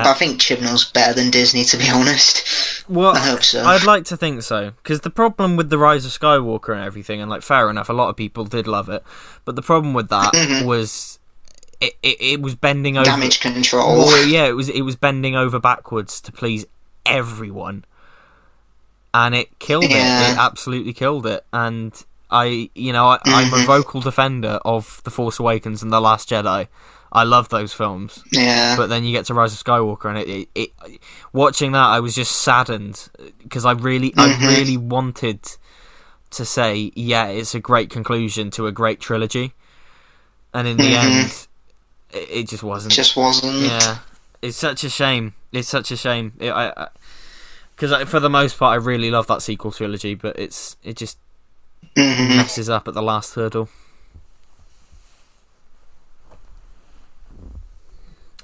Speaker 2: But I think Chibnall's better than Disney, to be honest.
Speaker 1: Well,
Speaker 2: I hope so.
Speaker 1: I'd like to think so, because the problem with The Rise of Skywalker and everything, and like, fair enough, a lot of people did love it, but the problem with that was it was bending over...
Speaker 2: Damage control.
Speaker 1: Well, yeah, it was bending over backwards to please everyone, and it killed it. It absolutely killed it. And I'm a vocal defender of The Force Awakens and The Last Jedi. I love those films.
Speaker 2: Yeah.
Speaker 1: But then you get to Rise of Skywalker, and it watching that, I was just saddened because I really wanted to say, yeah, it's a great conclusion to a great trilogy, and in the end, it just wasn't.
Speaker 2: Just wasn't.
Speaker 1: Yeah, it's such a shame. It's such a shame. Because for the most part, I really love that sequel trilogy, but it just messes up at the last hurdle.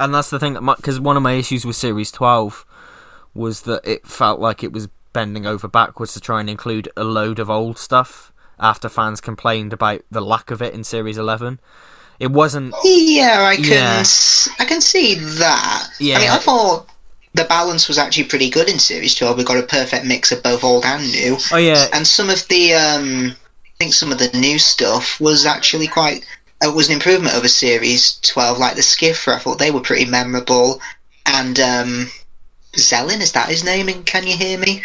Speaker 1: And that's the thing, because one of my issues with Series 12 was that it felt like it was bending over backwards to try and include a load of old stuff after fans complained about the lack of it in Series 11. It wasn't...
Speaker 2: Yeah, I can see that. Yeah. I mean, I thought the balance was actually pretty good in Series 12. We got a perfect mix of both old and new.
Speaker 1: Oh, yeah.
Speaker 2: And some of the... I think some of the new stuff was actually quite... It was an improvement over Series 12, like the Skiff. I thought they were pretty memorable. And Zellin, is that his name in Can You Hear Me?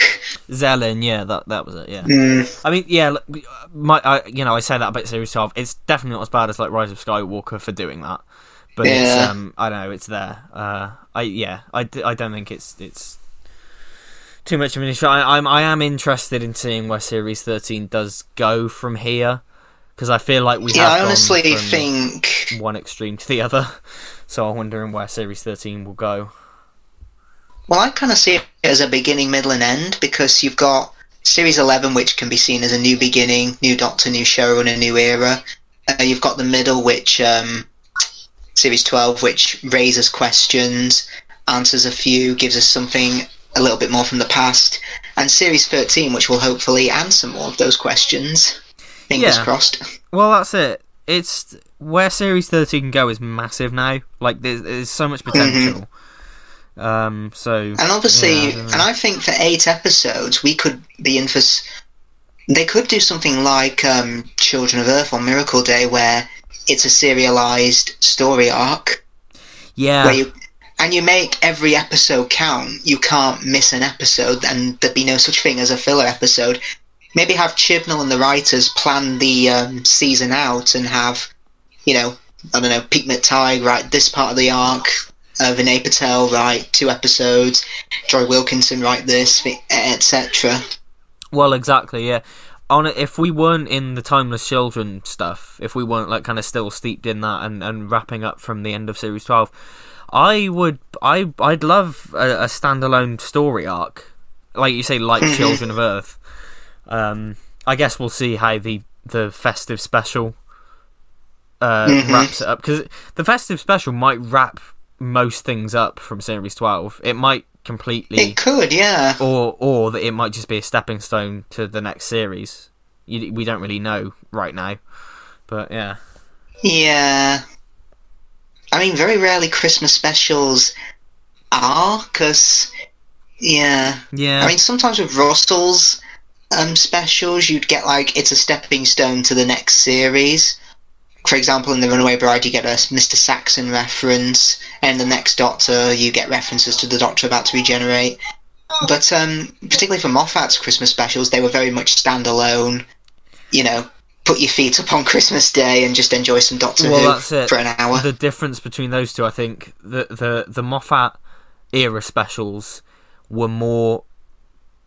Speaker 1: Zellin, yeah, that was it, yeah. I mean, yeah, I say that about Series 12. It's definitely not as bad as like Rise of Skywalker for doing that. But it's, I don't know, it's there. I don't think it's too much of an issue. I am interested in seeing where Series 13 does go from here. Because I feel like we have
Speaker 2: I honestly
Speaker 1: gone from
Speaker 2: think
Speaker 1: one extreme to the other, so I'm wondering where Series 13 will go.
Speaker 2: Well, I kind of see it as a beginning, middle, and end, because you've got Series 11, which can be seen as a new beginning, new Doctor, new showrunner, new era. You've got the middle, which Series 12, which raises questions, answers a few, gives us something a little bit more from the past, and Series 13, which will hopefully answer more of those questions. Fingers crossed.
Speaker 1: Well, that's it. It's where Series 13 can go is massive now. Like there's so much potential. And
Speaker 2: obviously, and I think for 8 episodes, we could be in for. They could do something like Children of Earth or Miracle Day, where it's a serialized story arc.
Speaker 1: Yeah.
Speaker 2: Where you make every episode count. You can't miss an episode, and there'd be no such thing as a filler episode. Maybe have Chibnall and the writers plan the season out and have, Pete McTighe write this part of the arc, Vinay Patel write 2 episodes, Joy Wilkinson write this, etc.
Speaker 1: Well, exactly, yeah. If we weren't in the Timeless Children stuff, if we weren't like kind of still steeped in that and wrapping up from the end of Series 12, I'd love a standalone story arc, like you say, like Children of Earth. I guess we'll see how the festive special wraps it up, because the festive special might wrap most things up from Series 12. It might completely.
Speaker 2: It could, yeah.
Speaker 1: Or that it might just be a stepping stone to the next series. We don't really know right now, but yeah.
Speaker 2: Yeah. I mean, very rarely Christmas specials are, because yeah. I mean, sometimes with Russell's specials, you'd get like it's a stepping stone to the next series. For example, in The Runaway Bride, you get a Mr. Saxon reference, and the next Doctor, you get references to the Doctor about to regenerate. But particularly for Moffat's Christmas specials, they were very much standalone. Put your feet up on Christmas Day and just enjoy some Doctor Who for an hour.
Speaker 1: The difference between those two, I think, the Moffat era specials were more.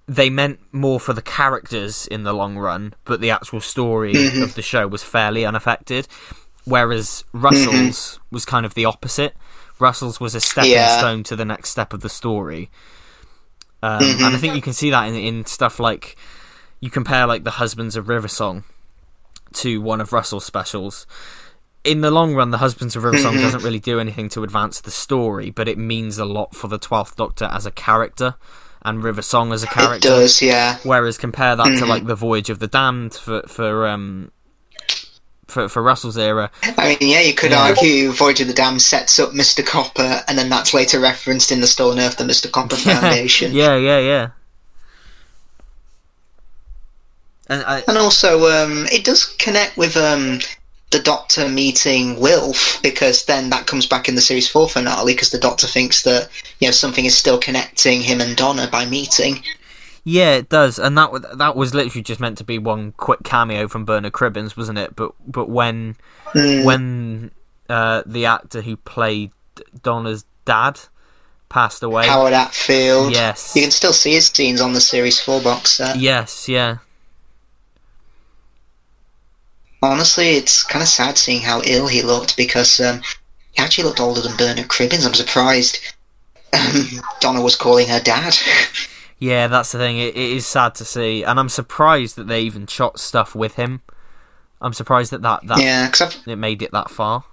Speaker 1: They meant more for the characters in the long run, but the actual story of the show was fairly unaffected. Whereas Russell's was kind of the opposite. Russell's was a stepping stone to the next step of the story. And I think you can see that in stuff like... You compare like The Husbands of Riversong to one of Russell's specials. In the long run, The Husbands of Riversong doesn't really do anything to advance the story, but it means a lot for the 12th Doctor as a character. And Riversong as a character.
Speaker 2: It does, yeah.
Speaker 1: Whereas compare that to like The Voyage of the Damned for Russell's era.
Speaker 2: I mean, yeah, you could argue Voyage of the Damned sets up Mr. Copper, and then that's later referenced in The Stolen Earth, the Mr. Copper Foundation.
Speaker 1: Yeah.
Speaker 2: And also, it does connect with the Doctor meeting Wilf, because then that comes back in the series 4 finale, because the Doctor thinks that, you know, something is still connecting him and Donna by meeting.
Speaker 1: Yeah, it does, and that was literally just meant to be one quick cameo from Bernard Cribbins, wasn't it? But when the actor who played Donna's dad passed away,
Speaker 2: Howard Atfield,
Speaker 1: yes,
Speaker 2: you can still see his scenes on the series 4 box set.
Speaker 1: Yes, yeah.
Speaker 2: Honestly, it's kind of sad seeing how ill he looked, because he actually looked older than Bernard Cribbins. I'm surprised Donna was calling her dad.
Speaker 1: Yeah, that's the thing. It is sad to see, and I'm surprised that they even shot stuff with him. I'm surprised that
Speaker 2: yeah, because
Speaker 1: it made it that far.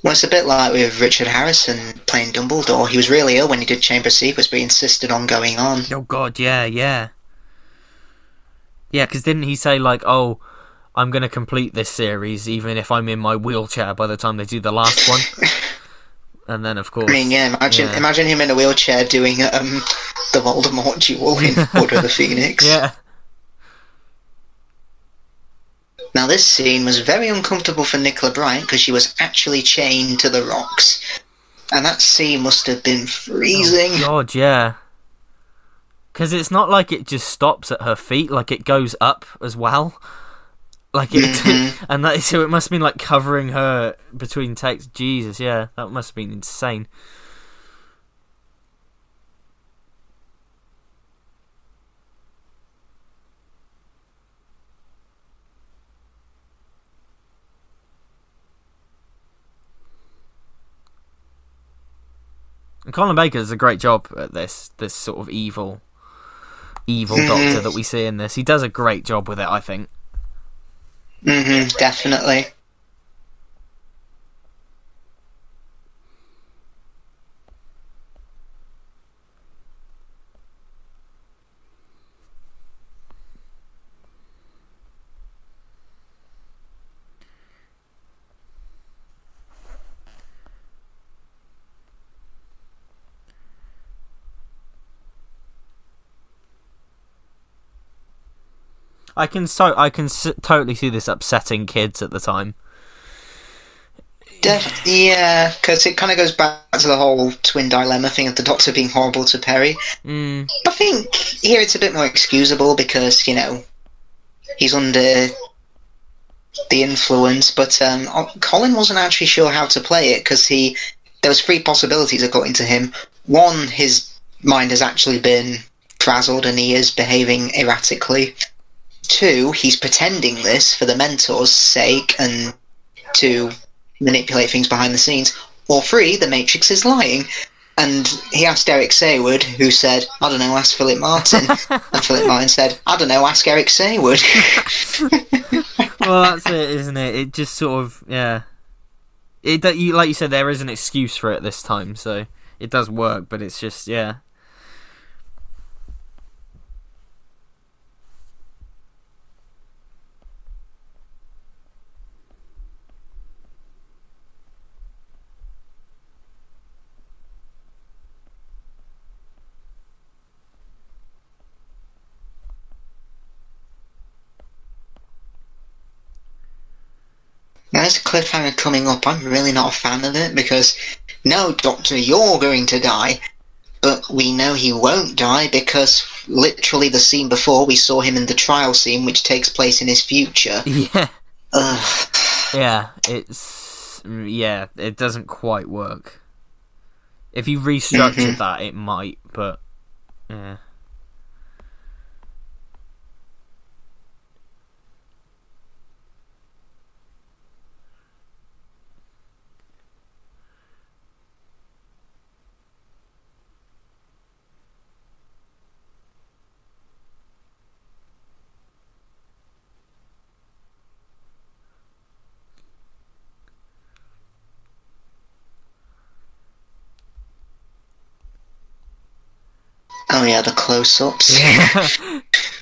Speaker 2: Well, it's a bit like with Richard Harrison playing Dumbledore. He was really ill when he did Chamber of Secrets, but he insisted on going on.
Speaker 1: Oh God, yeah. Yeah, because didn't he say, like, oh, I'm going to complete this series even if I'm in my wheelchair by the time they do the last one? And then, of course...
Speaker 2: I mean, yeah, imagine him in a wheelchair doing the Voldemort duel in Order of the Phoenix.
Speaker 1: Yeah.
Speaker 2: Now, this scene was very uncomfortable for Nicola Bryant, because she was actually chained to the rocks. And that scene must have been freezing.
Speaker 1: Oh, God, yeah. Because it's not like it just stops at her feet, like it goes up as well. Like it, and that, so it must have been like covering her between takes. Jesus, yeah, that must have been insane. And Colin Baker does a great job at this sort of evil Doctor that we see in this. He does a great job with it, I think.
Speaker 2: Definitely.
Speaker 1: I can totally see this upsetting kids at the time.
Speaker 2: Yeah, because it kind of goes back to the whole twin dilemma thing of the Doctor being horrible to Perry. I think here it's a bit more excusable because, you know, he's under the influence, but Colin wasn't actually sure how to play it, because there was 3 possibilities according to him. 1, his mind has actually been frazzled and he is behaving erratically. 2, he's pretending this for the Mentor's sake and to manipulate things behind the scenes. Or 3, the Matrix is lying. And he asked Eric Saywood, who said, I don't know, ask Philip Martin. And Philip Martin said, I don't know, ask Eric Saywood.
Speaker 1: Well, that's it, isn't it? It just sort of, yeah. Like you said, there is an excuse for it this time, so it does work, but it's just, yeah.
Speaker 2: Now, there's a cliffhanger coming up. I'm really not a fan of it, because, no, Doctor, you're going to die. But we know he won't die, because literally the scene before, we saw him in the trial scene, which takes place in his future.
Speaker 1: Yeah.
Speaker 2: Ugh.
Speaker 1: Yeah, it doesn't quite work. If you restructured that, it might, but, yeah.
Speaker 2: Oh yeah, the close-ups.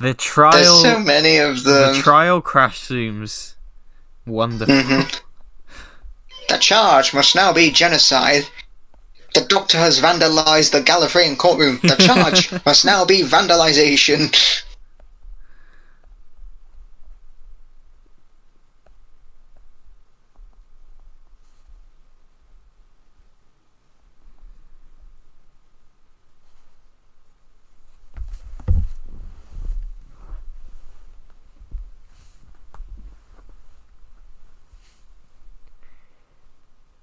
Speaker 1: The trial...
Speaker 2: There's so many of them.
Speaker 1: The trial crash zooms. Wonderful.
Speaker 2: The charge must now be genocide. The Doctor has vandalised the Gallifreyan courtroom. The charge must now be vandalisation.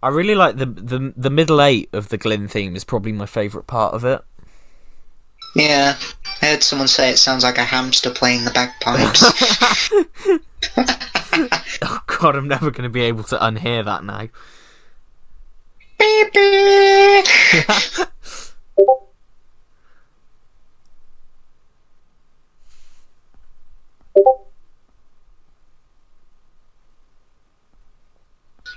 Speaker 1: I really like the middle 8 of the Glyn theme is probably my favourite part of it.
Speaker 2: Yeah, I heard someone say it sounds like a hamster playing the bagpipes.
Speaker 1: Oh god, I'm never going to be able to unhear that now.
Speaker 2: Beep, beep.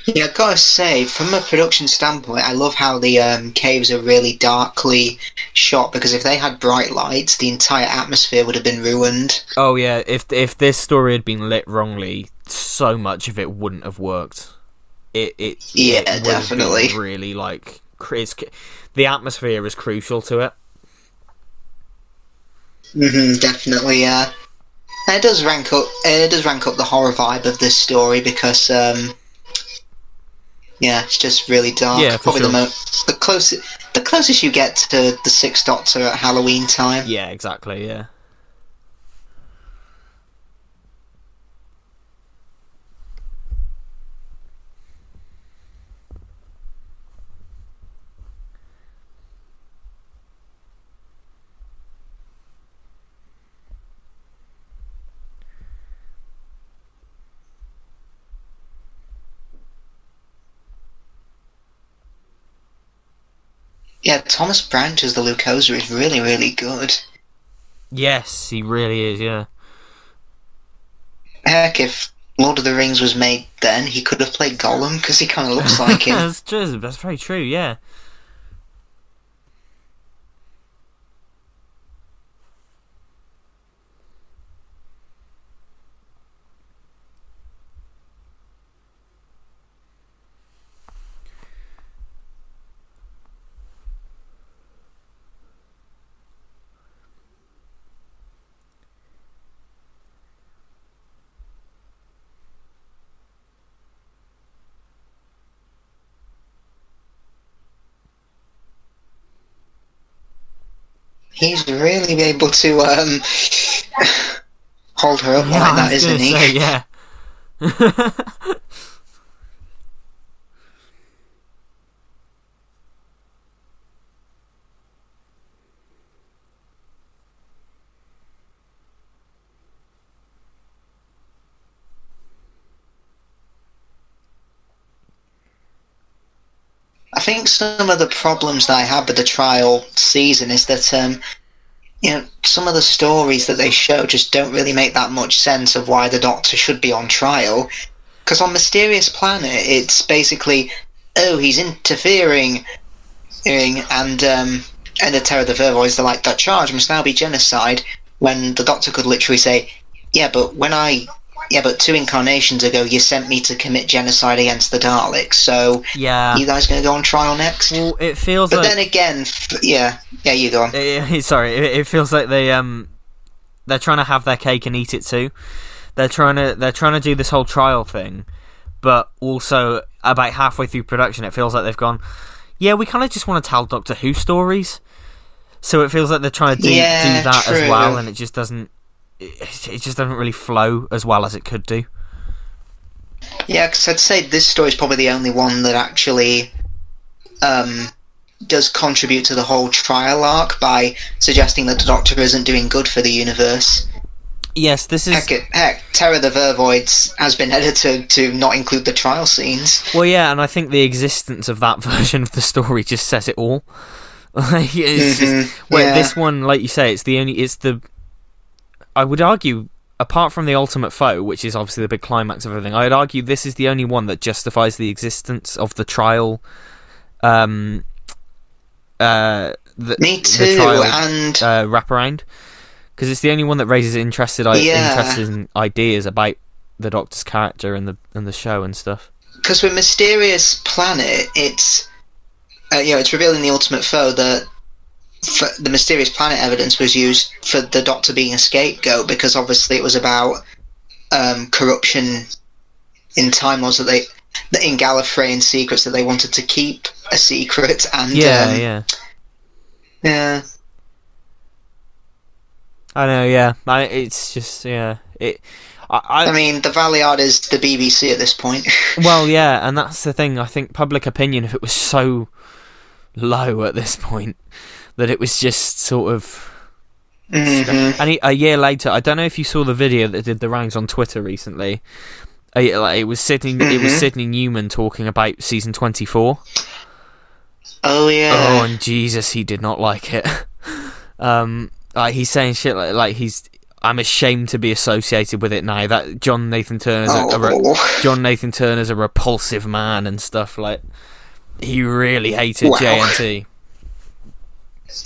Speaker 2: Yeah, I've got to say, from a production standpoint, I love how the caves are really darkly shot, because if they had bright lights, the entire atmosphere would have been ruined.
Speaker 1: Oh yeah, if this story had been lit wrongly, so much of it wouldn't have worked. It would
Speaker 2: definitely.
Speaker 1: have been really, like, the atmosphere is crucial to it.
Speaker 2: Definitely, yeah. It does rank up. It does rank up the horror vibe of this story because, yeah, it's just really dark.
Speaker 1: Yeah, for
Speaker 2: Probably
Speaker 1: sure.
Speaker 2: the closest you get to the Sixth Doctor at Halloween time.
Speaker 1: Yeah, exactly. Yeah.
Speaker 2: Yeah, Thomas Branch as the Lucosa is really, really good.
Speaker 1: Yes, he really is. Yeah.
Speaker 2: Heck, if Lord of the Rings was made then, he could have played Gollum, because he kind of looks like him.
Speaker 1: That's true. That's very true. Yeah.
Speaker 2: He's really able to hold her up like that, isn't he?
Speaker 1: Say, yeah.
Speaker 2: I think some of the problems that I had with the trial season is that, you know, some of the stories that they show just don't really make that much sense of why the Doctor should be on trial. Because on Mysterious Planet, it's basically, oh, he's interfering, and the Terror of the Vervoids, they're like, that charge must now be genocide, when the Doctor could literally say, yeah, but 2 incarnations ago you sent me to commit genocide against the Daleks, so
Speaker 1: Yeah.
Speaker 2: you guys going to go on trial next?
Speaker 1: Well, it feels
Speaker 2: But
Speaker 1: like.
Speaker 2: then again, yeah, you go on.
Speaker 1: Sorry, it feels like they're trying to have their cake and eat it too. They're trying to do this whole trial thing, but also about halfway through production, it feels like they've gone, yeah, we kind of just want to tell Doctor Who stories. So it feels like they're trying to do that
Speaker 2: true.
Speaker 1: as well, and it just doesn't really flow as well as it could do.
Speaker 2: Yeah, because I'd say this story is probably the only one that actually does contribute to the whole trial arc by suggesting that the Doctor isn't doing good for the universe.
Speaker 1: Yes, this is...
Speaker 2: Heck, Terror of the Vervoids has been edited to not include the trial scenes.
Speaker 1: Well, yeah, and I think the existence of that version of the story just says it all. Like, it's just, this one, like you say, I would argue, apart from the Ultimate Foe, which is obviously the big climax of everything, I'd argue this is the only one that justifies the existence of the trial.
Speaker 2: Me too,
Speaker 1: the trial,
Speaker 2: and
Speaker 1: wraparound, because it's the only one that raises interesting ideas about the Doctor's character and the show and stuff.
Speaker 2: Because with Mysterious Planet, it's it's revealed in the Ultimate Foe that the Mysterious Planet evidence was used for the Doctor being a scapegoat, because obviously it was about corruption in Time Lords in Gallifreyan secrets that they wanted to keep a secret, and
Speaker 1: yeah. I know, yeah. It's just, yeah.
Speaker 2: I mean, the Valiard is the BBC at this point.
Speaker 1: Well, yeah, and that's the thing. I think public opinion, if it was so low at this point, that it was just sort of...
Speaker 2: Mm-hmm.
Speaker 1: And a year later, I don't know if you saw the video that did the rounds on Twitter recently. It was Sydney Newman talking about season 24.
Speaker 2: Oh, yeah.
Speaker 1: Oh, and Jesus, he did not like it. He's saying shit like I'm ashamed to be associated with it now. That John Nathan Turner's a repulsive man and stuff. Like, he really hated JNT.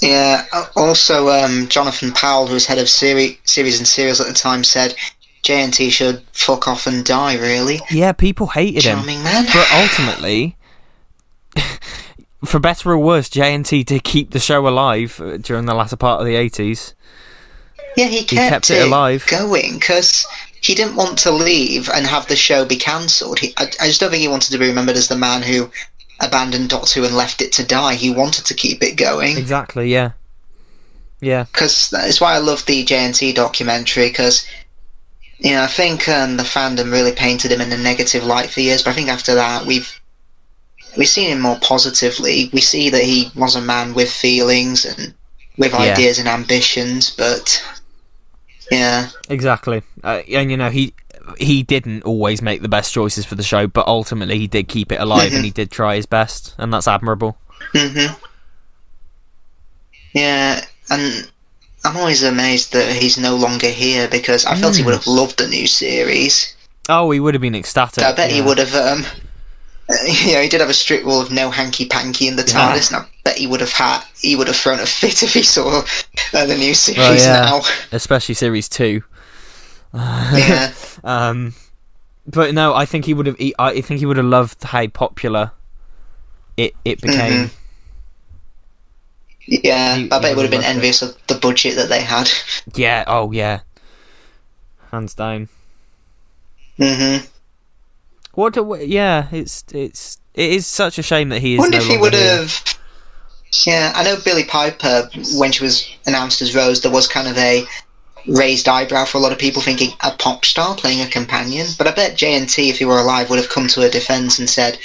Speaker 2: Yeah. Also, Jonathan Powell, who was head of series and serials at the time, said JNT should fuck off and die. Really?
Speaker 1: Yeah, people hated him.
Speaker 2: Charming man.
Speaker 1: But ultimately, for better or worse, JNT did keep the show alive during the latter part of the 80s.
Speaker 2: Yeah, he kept
Speaker 1: it alive,
Speaker 2: going, because he didn't want to leave and have the show be cancelled. I just don't think he wanted to be remembered as the man who abandoned Doctor Who and left it to die. He wanted to keep it going.
Speaker 1: Exactly, yeah. Yeah.
Speaker 2: Because that's why I love the JNT documentary, because, I think the fandom really painted him in a negative light for years, but I think after that we've seen him more positively. We see that he was a man with feelings and with ideas and ambitions, but... Yeah.
Speaker 1: Exactly. And, he didn't always make the best choices for the show, but ultimately he did keep it alive and he did try his best, and that's admirable.
Speaker 2: Mm-hmm. Yeah, and I'm always amazed that he's no longer here, because I felt he would have loved the new series.
Speaker 1: Oh, he would have been ecstatic.
Speaker 2: I bet he would have... he did have a strict rule of no hanky-panky in the TARDIS, and I bet he would have thrown a fit if he saw the new series now.
Speaker 1: Especially Series 2.
Speaker 2: Yeah.
Speaker 1: But no, I think he would have. I think he would have loved how popular it became.
Speaker 2: Yeah, I bet he would have been envious of the budget that they had.
Speaker 1: Yeah. Oh, yeah. Hands down.
Speaker 2: Mm-hmm.
Speaker 1: It is such a shame that he is.
Speaker 2: I wonder if he would have. Yeah, I know Billie Piper, when she was announced as Rose, there was kind of a raised eyebrow for a lot of people, thinking a pop star playing a companion. But I bet JNT, if he were alive, would have come to her defence and said,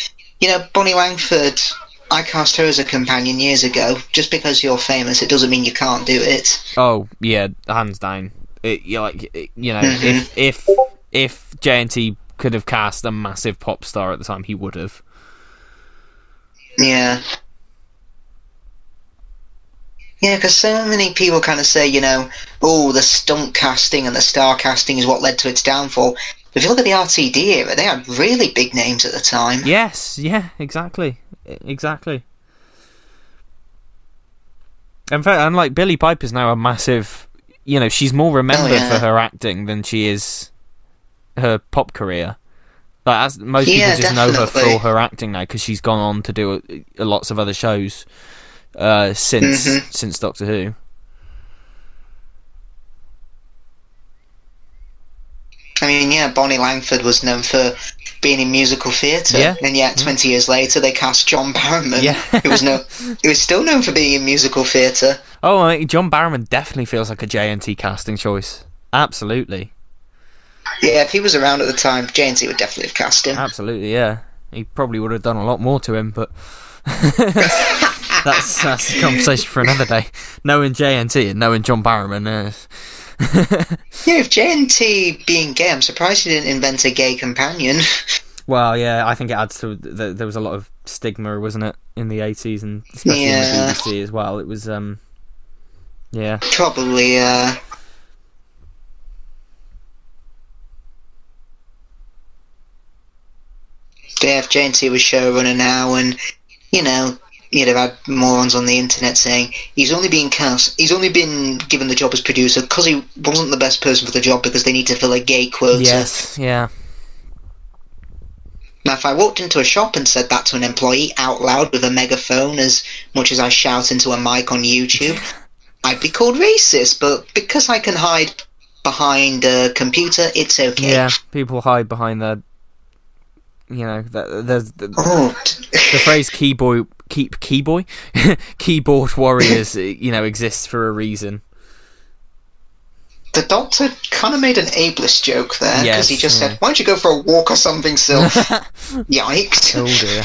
Speaker 2: Bonnie Langford, I cast her as a companion years ago. Just because you're famous, it doesn't mean you can't do it.
Speaker 1: Oh yeah, hands down. If JNT could have cast a massive pop star at the time, he would have.
Speaker 2: Yeah. Yeah, because so many people kind of say, the stunt casting and the star casting is what led to its downfall. But if you look at the RTD era, they had really big names at the time.
Speaker 1: Yes, yeah, exactly. Exactly. In fact, and like Billie Piper's now a massive... she's more remembered for her acting than she is her pop career. Like, as most people just know her for her acting now, because she's gone on to do lots of other shows since Doctor Who.
Speaker 2: I mean, Bonnie Langford was known for being in musical theatre, and yet 20 years later they cast John Barrowman.
Speaker 1: Yeah.
Speaker 2: He was still known for being in musical theatre.
Speaker 1: Oh, John Barrowman definitely feels like a JNT casting choice. Absolutely.
Speaker 2: Yeah, if he was around at the time, JNT would definitely have cast him.
Speaker 1: Absolutely, yeah. He probably would have done a lot more to him, but that's a conversation for another day. Knowing JNT and knowing John Barrowman.
Speaker 2: If JNT being gay, I'm surprised he didn't invent a gay companion.
Speaker 1: Well, yeah, I think it adds to... There was a lot of stigma, wasn't it, in the 80s, and especially in the BBC as well. It was, yeah.
Speaker 2: Probably, if JNT was showrunner now, and you'd have had morons on the internet saying he's only been given the job as producer because he wasn't the best person for the job, because they need to fill a gay quota.
Speaker 1: Yes, yeah.
Speaker 2: Now, if I walked into a shop and said that to an employee out loud with a megaphone, as much as I shout into a mic on YouTube, I'd be called racist. But because I can hide behind a computer, it's okay.
Speaker 1: Yeah, people hide behind the the phrase keyboard warriors exists for a reason.
Speaker 2: The Doctor kind of made an ableist joke there, because he just
Speaker 1: yeah.
Speaker 2: said, "Why don't you go for a walk or something, Sylph?" Yikes.
Speaker 1: Oh dear.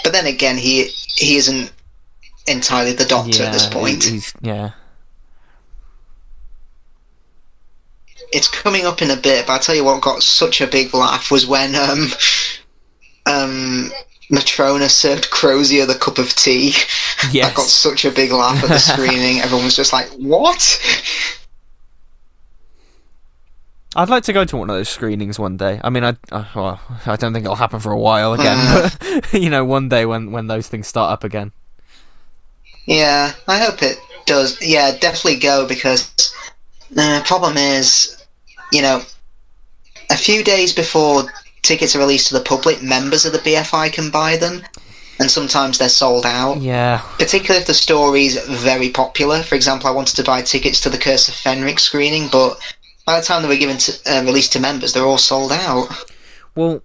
Speaker 2: But then again, he isn't entirely the Doctor at this point.
Speaker 1: Yeah.
Speaker 2: It's coming up in a bit, but I'll tell you what got such a big laugh was when Matrona served Crozier the cup of tea.
Speaker 1: Yes.
Speaker 2: That got such a big laugh at the screening. Everyone was just like, "What?"
Speaker 1: I'd like to go to one of those screenings one day. I mean, I don't think it'll happen for a while again, but you know, one day when those things start up again.
Speaker 2: Yeah, I hope it does. Yeah, definitely go, because the problem is, you know, a few days before tickets are released to the public, members of the BFI can buy them, and sometimes they're sold out.
Speaker 1: Yeah.
Speaker 2: Particularly if the story's very popular. For example, I wanted to buy tickets to the Curse of Fenric screening, but by the time they were given released to members, they're all sold out.
Speaker 1: Well,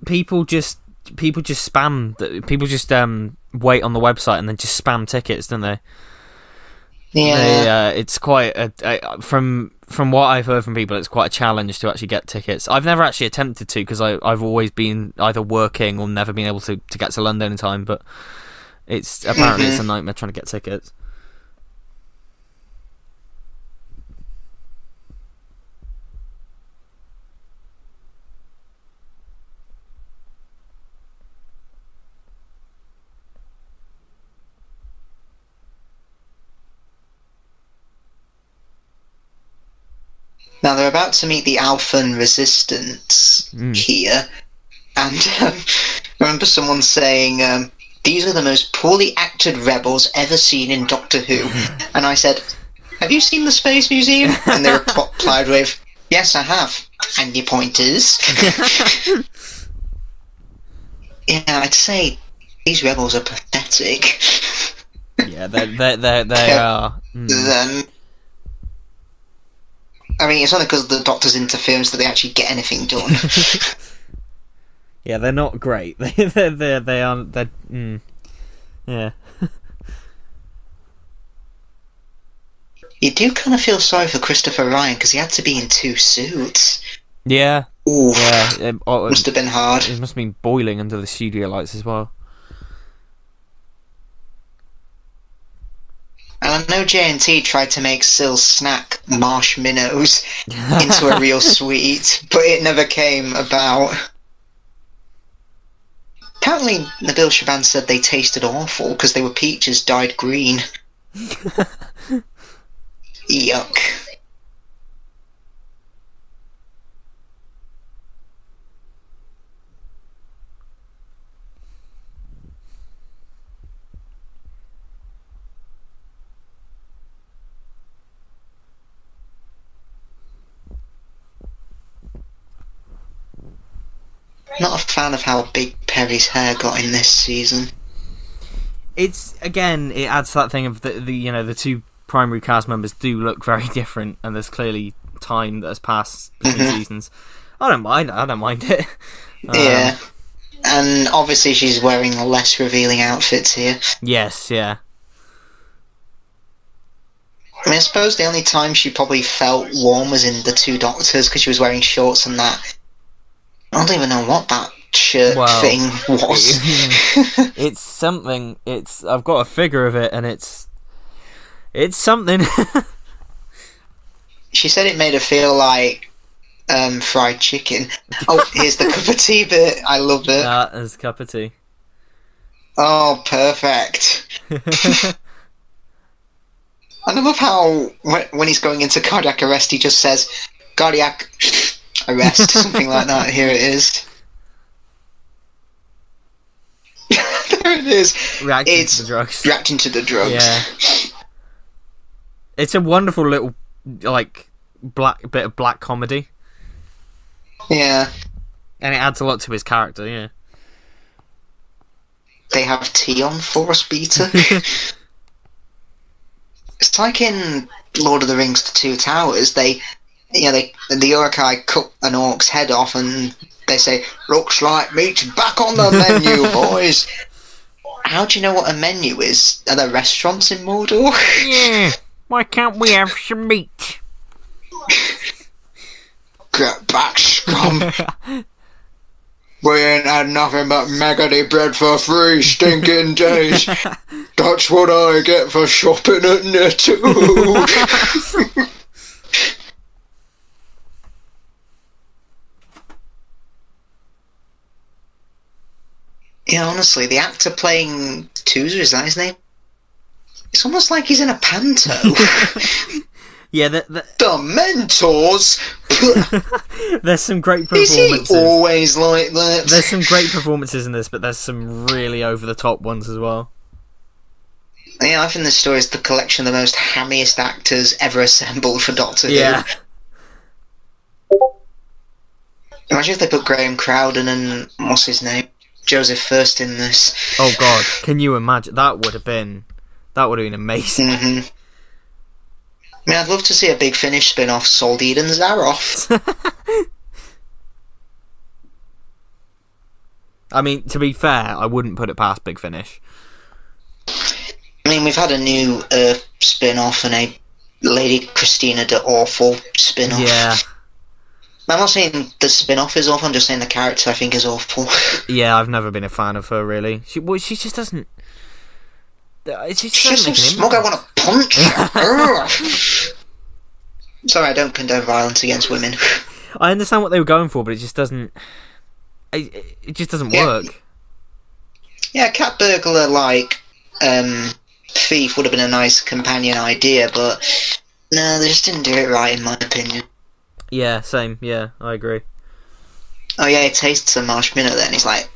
Speaker 1: people just spam. People just wait on the website and then just spam tickets, don't they?
Speaker 2: Yeah.
Speaker 1: It's quite from what I've heard from people, it's quite a challenge to actually get tickets. I've never actually attempted to, because I've always been either working or never been able to get to London in time. But it's apparently it's a nightmare trying to get tickets.
Speaker 2: Now they're about to meet the Alphan Resistance here, and I remember someone saying, "These are the most poorly acted rebels ever seen in Doctor Who," and I said, "Have you seen the Space Museum?" And they replied with, "Yes, I have." And your pointers. Yeah, I'd say these rebels are pathetic.
Speaker 1: Yeah, they are.
Speaker 2: Then. I mean, it's only because of the Doctor's interference that they actually get anything done.
Speaker 1: Yeah, they're not great. They aren't. Yeah.
Speaker 2: You do kind of feel sorry for Christopher Ryan, because he had to be in 2 suits.
Speaker 1: Yeah.
Speaker 2: Oof.
Speaker 1: Yeah.
Speaker 2: Must have been hard.
Speaker 1: It must have been boiling under the studio lights as well.
Speaker 2: And I know JNT tried to make Syl's snack marsh minnows into a real sweet, but it never came about. Apparently, Nabil Shaban said they tasted awful because they were peaches dyed green. Yuck. Not a fan of how big Perry's hair got in this season.
Speaker 1: It's, again, it adds to that thing of the 2 primary cast members do look very different, and there's clearly time that has passed between seasons. I don't mind it.
Speaker 2: Yeah. And obviously she's wearing less revealing outfits here.
Speaker 1: Yes, yeah.
Speaker 2: I mean, I suppose the only time she probably felt warm was in the 2 Doctors, because she was wearing shorts and that. I don't even know what that shirt thing was.
Speaker 1: It's something. I've got a figure of it, and it's something.
Speaker 2: She said it made her feel like fried chicken. Oh, here's the cup of tea bit. I love it.
Speaker 1: That is cup of tea.
Speaker 2: Oh, perfect. And I love how when he's going into cardiac arrest, he just says, "Cardiac arrest," something like that. Here it is. There it is.
Speaker 1: Reacting to the drugs.
Speaker 2: Reacting to the drugs.
Speaker 1: Yeah. It's a wonderful little, bit of black comedy.
Speaker 2: Yeah.
Speaker 1: And it adds a lot to his character, yeah.
Speaker 2: They have tea on Force Beta. It's like in Lord of the Rings: The Two Towers. The Uruk-hai cut an orc's head off and they say, "Looks like meat's back on the menu, boys." How do you know what a menu is? Are there restaurants in Mordor?
Speaker 1: Yeah. Why can't we have some meat?
Speaker 2: Get back, scum! We ain't had nothing but maggoty bread for 3 stinking days. That's what I get for shopping at Netto. Yeah, honestly, the actor playing Toozer, is that his name? It's almost like he's in a panto.
Speaker 1: Yeah,
Speaker 2: the Mentors.
Speaker 1: There's some great performances.
Speaker 2: Is he always like that?
Speaker 1: There's some great performances in this, but there's some really over the top ones as well.
Speaker 2: Yeah, I think this story is the collection of the most hammiest actors ever assembled for Doctor Who.
Speaker 1: Yeah.
Speaker 2: Imagine if they put Graham Crowden and what's his name, Joseph First in this.
Speaker 1: Oh God, can you imagine? That would have been amazing.
Speaker 2: Mm-hmm. I mean, I'd love to see a Big Finish spin-off, Soldeed and Zaroff.
Speaker 1: I mean, to be fair, I wouldn't put it past Big Finish.
Speaker 2: I mean, we've had a new Earth spin-off and a Lady Christina de Awful spin-off.
Speaker 1: Yeah.
Speaker 2: I'm not saying the spin-off is awful, I'm just saying the character I think is awful.
Speaker 1: Yeah, I've never been a fan of her, really. She just doesn't...
Speaker 2: She's just so smug, I want to punch her. Sorry, I don't condone violence against women.
Speaker 1: I understand what they were going for, but it just doesn't... It just doesn't work.
Speaker 2: Yeah, cat burglar, thief would have been a nice companion idea, but no, they just didn't do it right, in my opinion.
Speaker 1: Yeah, same. Yeah, I agree.
Speaker 2: Oh yeah, he tastes a marshmallow then, he's like,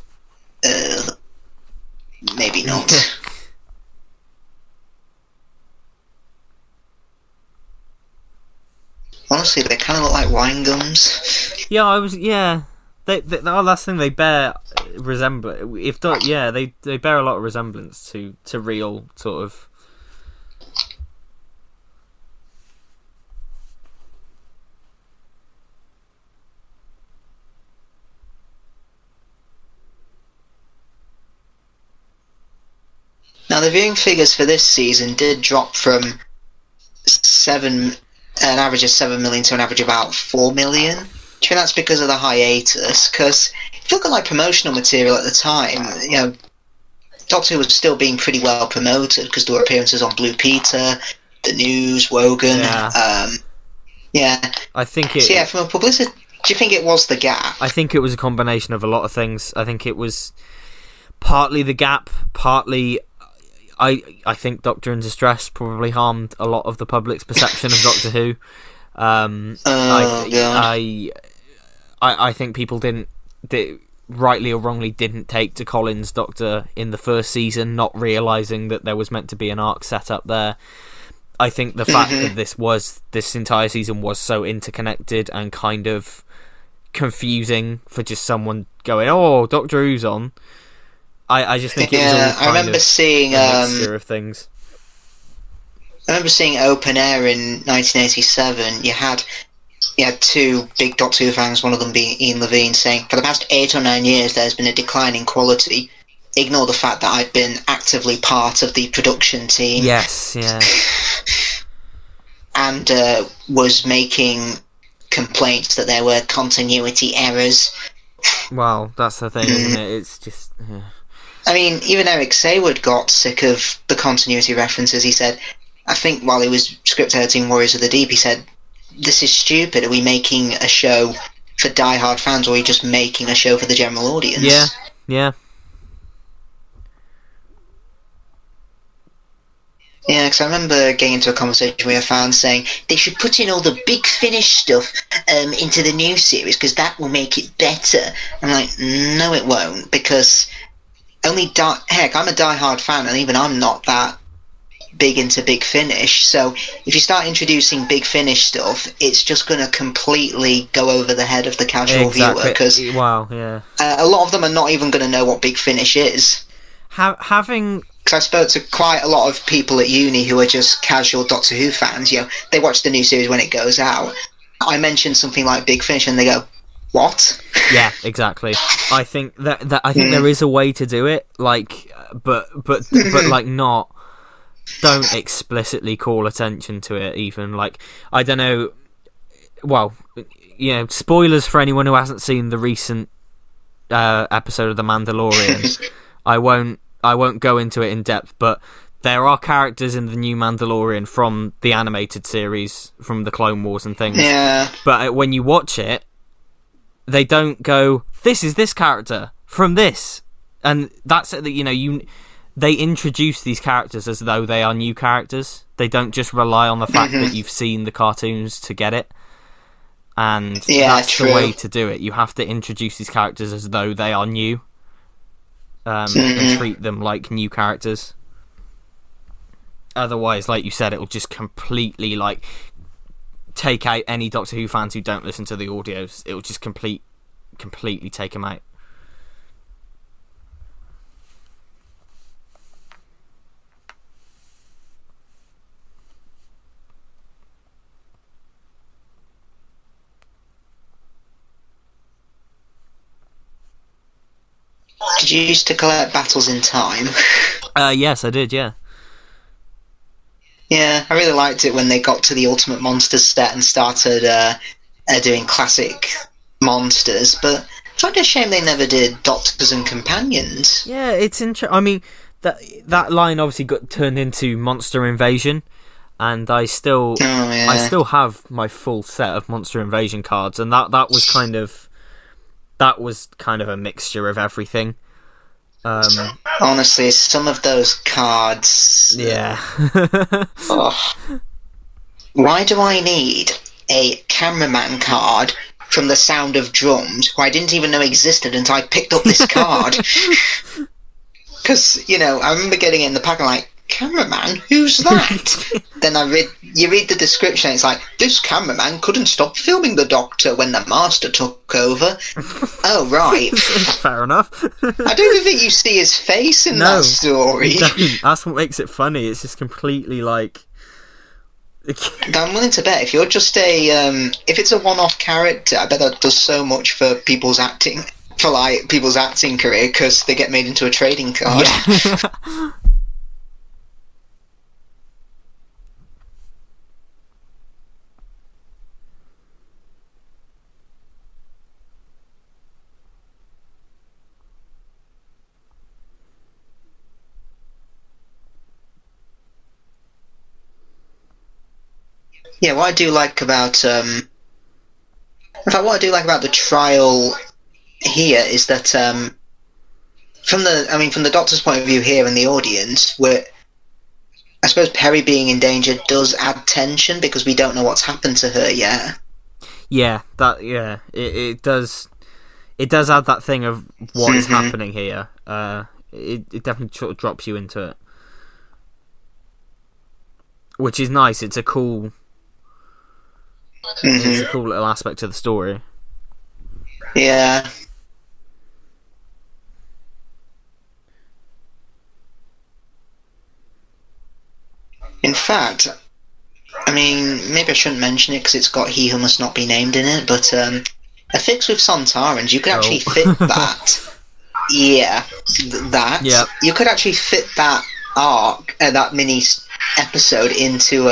Speaker 2: maybe not. Honestly, they kind of look like wine gums.
Speaker 1: Yeah, that's the thing, they bear resemblance. They bear a lot of resemblance to real sort of.
Speaker 2: Now, the viewing figures for this season did drop from an average of 7 million to an average of about 4 million. Do you think that's because of the hiatus? Because it looked like promotional material at the time. You know, Doctor Who was still being pretty well promoted because there were appearances on Blue Peter, The News, Wogan. Yeah.
Speaker 1: I think it.
Speaker 2: So yeah, from a publicity, do you think it was the gap?
Speaker 1: I think it was a combination of a lot of things. I think it was partly the gap, partly. I think Doctor in Distress probably harmed a lot of the public's perception of Doctor Who. I think people rightly or wrongly didn't take to Colin's Doctor in the first season, not realising that there was meant to be an arc set up there. I think the fact that this entire season was so interconnected and kind of confusing for just someone going, "Oh, Doctor Who's on." I just think it was all kind
Speaker 2: I remember seeing
Speaker 1: a mixture of things.
Speaker 2: I remember seeing Open Air in 1987. You had 2 big Doctor Who fans, one of them being Ian Levine, saying, for the past 8 or 9 years there's been a decline in quality. Ignore the fact that I've been actively part of the production team.
Speaker 1: Yes, yeah.
Speaker 2: And was making complaints that there were continuity errors.
Speaker 1: Well, that's the thing, isn't it? It's just... Yeah.
Speaker 2: I mean, even Eric Sayward got sick of the continuity references. He said, I think while he was script editing Warriors of the Deep, he said, this is stupid. Are we making a show for die-hard fans, or are we just making a show for the general audience?
Speaker 1: Yeah, yeah.
Speaker 2: Yeah, because I remember getting into a conversation with a fan saying they should put in all the Big Finish stuff into the new series because that will make it better. I'm like, no it won't, because heck, I'm a die-hard fan and even I'm not that big into Big Finish, so if you start introducing Big Finish stuff, it's just going to completely go over the head of the casual viewer, because a lot of them are not even going to know what Big Finish is.
Speaker 1: Having...
Speaker 2: Because I spoke to quite a lot of people at uni who are just casual Doctor Who fans. You know, they watch the new series when it goes out. I mentioned something like Big Finish, and they go, "What?"
Speaker 1: Yeah, exactly. I think that I think there is a way to do it, like, but like not. Don't explicitly call attention to it. Even like, I don't know. well, spoilers for anyone who hasn't seen the recent episode of The Mandalorian. I won't go into it in depth, but there are characters in the new Mandalorian from the animated series, from the Clone Wars and things.
Speaker 2: Yeah.
Speaker 1: But when you watch it, they don't go, this is this character from this. And that's it, they introduce these characters as though they are new characters. They don't just rely on the fact that you've seen the cartoons to get it. And that's the way to do it. You have to introduce these characters as though they are new. And treat them like new characters. Otherwise, like you said, it'll just completely take out any Doctor Who fans who don't listen to the audios. It'll just completely take them out.
Speaker 2: Did you used to collect Battles in Time?
Speaker 1: Yes, I did, yeah.
Speaker 2: Yeah, I really liked it when they got to the Ultimate Monsters set and started doing classic monsters, but it's like a shame they never did Doctors and Companions.
Speaker 1: Yeah, it's interesting. I mean, that line obviously got turned into Monster Invasion, and I still have my full set of Monster Invasion cards, and that was kind of a mixture of everything.
Speaker 2: Honestly, some of those cards...
Speaker 1: Yeah.
Speaker 2: Why do I need a cameraman card from The Sound of Drums, who I didn't even know existed until I picked up this card? Because, I remember getting it in the pack and like, cameraman? Who's that? Then you read the description and it's like, this cameraman couldn't stop filming the Doctor when the Master took over. Oh, right.
Speaker 1: Fair enough.
Speaker 2: I don't even think you see his face in that story.
Speaker 1: You don't. That's what makes it funny. It's just completely like...
Speaker 2: I'm willing to bet if you're just if it's a one-off character, I bet that does so much for people's acting career, because they get made into a trading card.
Speaker 1: Yeah.
Speaker 2: Yeah, what I do like about the trial here is that from the Doctor's point of view here in the audience, where I suppose Peri being in danger does add tension because we don't know what's happened to her yet.
Speaker 1: Yeah, it does. It does add that thing of what is happening here. It definitely sort of drops you into it, which is nice. It's a cool. It's a cool little aspect to the story.
Speaker 2: Yeah. In fact, maybe I shouldn't mention it because it's got He Who Must Not Be Named in it, but a fix with Sontarans, you could actually fit that. Yeah, that.
Speaker 1: Yep.
Speaker 2: You could actually fit that arc, that mini episode into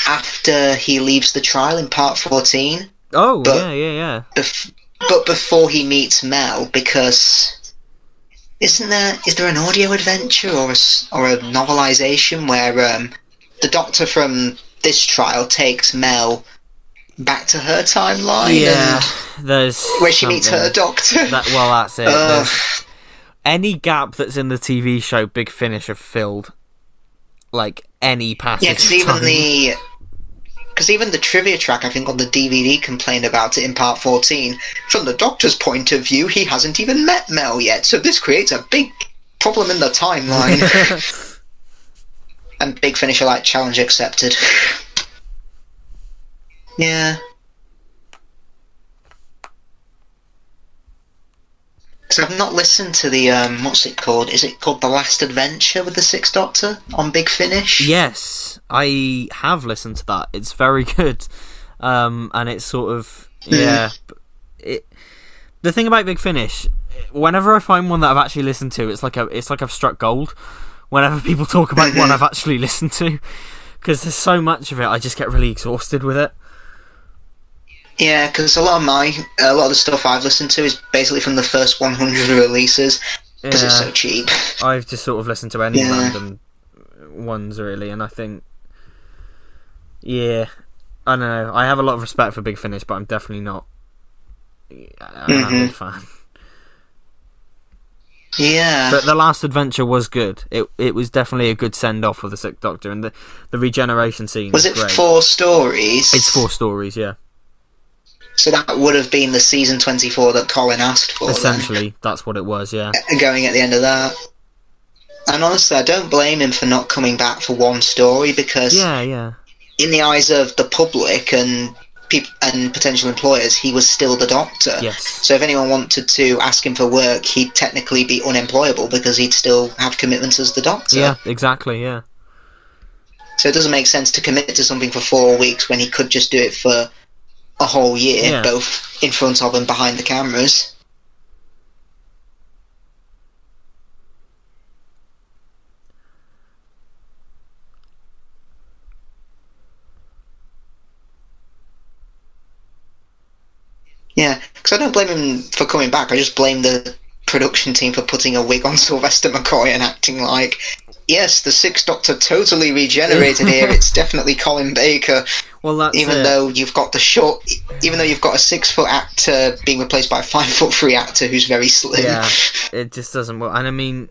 Speaker 2: after he leaves the trial in part 14.
Speaker 1: Oh, yeah.
Speaker 2: But before he meets Mel, because is there an audio adventure or a novelization where the Doctor from this trial takes Mel back to her timeline?
Speaker 1: Yeah, there's
Speaker 2: where she meets her Doctor.
Speaker 1: That's it. Any gap that's in the TV show Big Finish have filled. Like any passage. Yeah,
Speaker 2: because even the trivia track, I think, on the DVD complained about it in part 14. From the Doctor's point of view, he hasn't even met Mel yet, so this creates a big problem in the timeline. And Big Finish are like, challenge accepted. Yeah. So I've not listened to the, what's it called? Is it called The Last Adventure with the Sixth Doctor on Big Finish?
Speaker 1: Yes, I have listened to that. It's very good. And it's sort of, yeah. The thing about Big Finish, whenever I find one that I've actually listened to, it's like I've struck gold. Whenever people talk about one I've actually listened to. because there's so much of it. I just get really exhausted with it.
Speaker 2: Yeah, because a lot of the stuff I've listened to is basically from the first 100 releases, because it's so cheap.
Speaker 1: I've just sort of listened to any random ones, really, and I think, I don't know. I have a lot of respect for Big Finish, but I'm definitely not a big fan.
Speaker 2: Yeah.
Speaker 1: But The Last Adventure was good. It was definitely a good send-off of the Sixth Doctor, and the regeneration scene was great.
Speaker 2: 4 stories?
Speaker 1: It's 4 stories, yeah.
Speaker 2: So that would have been the season 24 that Colin asked for.
Speaker 1: Essentially, that's what it was, yeah.
Speaker 2: Going at the end of that. And honestly, I don't blame him for not coming back for one story, because in the eyes of the public and potential employers, he was still the Doctor.
Speaker 1: Yes.
Speaker 2: So if anyone wanted to ask him for work, he'd technically be unemployable because he'd still have commitments as the Doctor.
Speaker 1: Yeah, exactly, yeah.
Speaker 2: So it doesn't make sense to commit to something for 4 weeks when he could just do it for a whole year, both in front of and behind the cameras. Yeah, because I don't blame him for coming back. I just blame the production team for putting a wig on Sylvester McCoy and acting like, yes, the Sixth Doctor totally regenerated here. It's definitely Colin Baker.
Speaker 1: Well, that's
Speaker 2: even though you've got a 6-foot actor being replaced by a 5'3" actor who's very slim.
Speaker 1: Yeah, it just doesn't work. And I mean,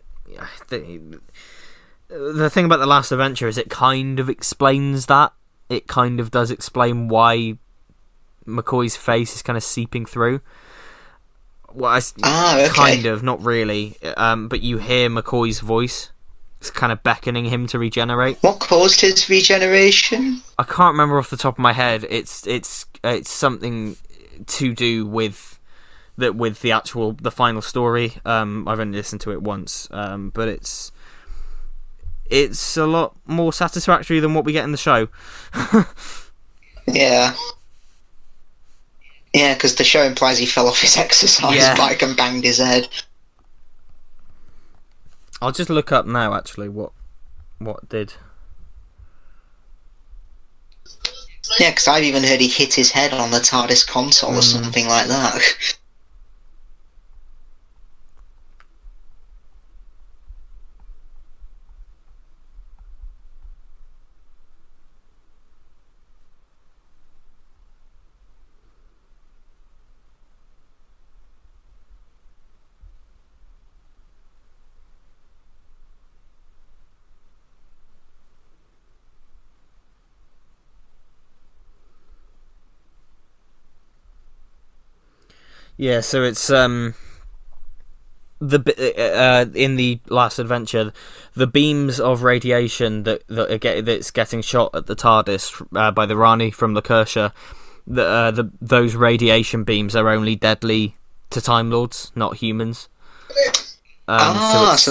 Speaker 1: the thing about The Last Adventure is it kind of explains that. It kind of does explain why McCoy's face is kind of seeping through. Well, okay. Kind of, not really. But you hear McCoy's voice. It's kind of beckoning him to regenerate. What
Speaker 2: caused his regeneration?
Speaker 1: I can't remember off the top of my head. It's something to do with the final story. I've only listened to it once, but it's a lot more satisfactory than what we get in the show.
Speaker 2: Yeah. Yeah, because the show implies he fell off his exercise bike and banged his head.
Speaker 1: I'll just look up now, actually, what did.
Speaker 2: Yeah, because I've even heard he hit his head on the TARDIS console or something like that.
Speaker 1: Yeah, so it's in the Last Adventure, the beams of radiation that's getting shot at the TARDIS by the Rani from the Kersha, those radiation beams are only deadly to Time Lords, not humans.
Speaker 2: So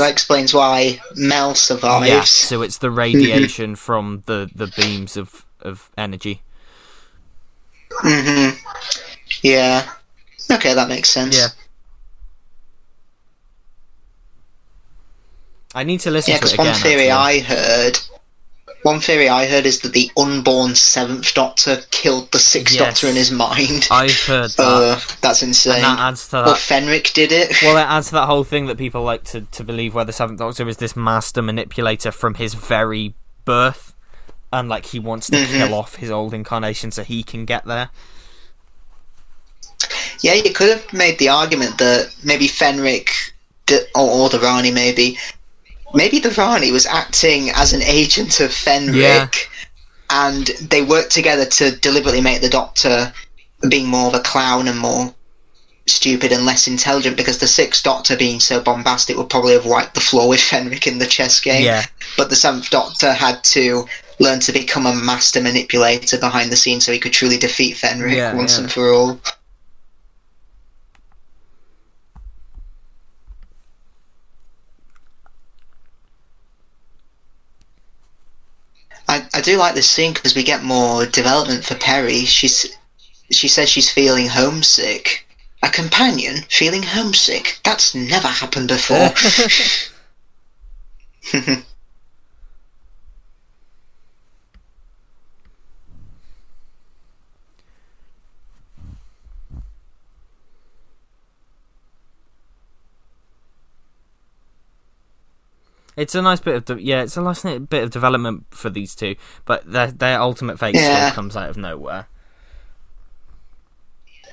Speaker 2: that explains why Mel survives.
Speaker 1: Yeah, so it's the radiation from the beams of energy.
Speaker 2: Mm-hmm. Yeah. Okay, that makes sense.
Speaker 1: Yeah. I need to listen to it again.
Speaker 2: One theory I heard is that the unborn 7th Doctor killed the 6th Doctor in his mind.
Speaker 1: I've heard that.
Speaker 2: That's insane.
Speaker 1: And that adds to that.
Speaker 2: Or Fenric did it.
Speaker 1: Well, that adds to that whole thing that people like to believe where the 7th Doctor is this master manipulator from his very birth. And, like, he wants to kill off his old incarnation so he can get there.
Speaker 2: Yeah, you could have made the argument that maybe Fenric, or the Rani maybe the Rani was acting as an agent of Fenric, and they worked together to deliberately make the Doctor being more of a clown and more stupid and less intelligent, because the 6th Doctor being so bombastic would probably have wiped the floor with Fenric in the chess game. Yeah. But the 7th Doctor had to learn to become a master manipulator behind the scenes so he could truly defeat Fenric once and for all. I do like this scene because we get more development for Peri. She says she's feeling homesick. A companion feeling homesick? That's never happened before.
Speaker 1: It's a nice bit of it's a nice bit of development for these two, but their ultimate fate still comes out of nowhere.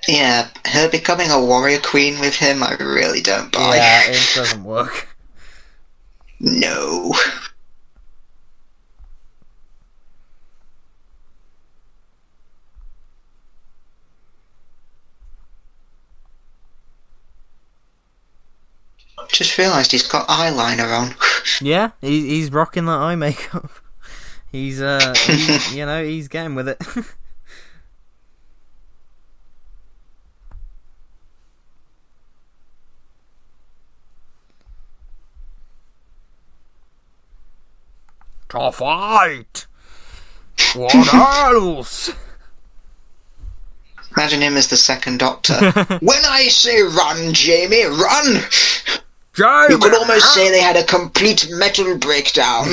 Speaker 2: Yeah, her becoming a warrior queen with him, I really don't buy.
Speaker 1: Yeah, it doesn't work.
Speaker 2: No. Just realised he's got eyeliner on.
Speaker 1: Yeah, he's rocking that eye makeup. He's he's getting with it. To fight! What else?
Speaker 2: Imagine him as the second Doctor. When I say run, Jamie, run!
Speaker 1: Jamie!
Speaker 2: You could almost say they had a complete metal breakdown.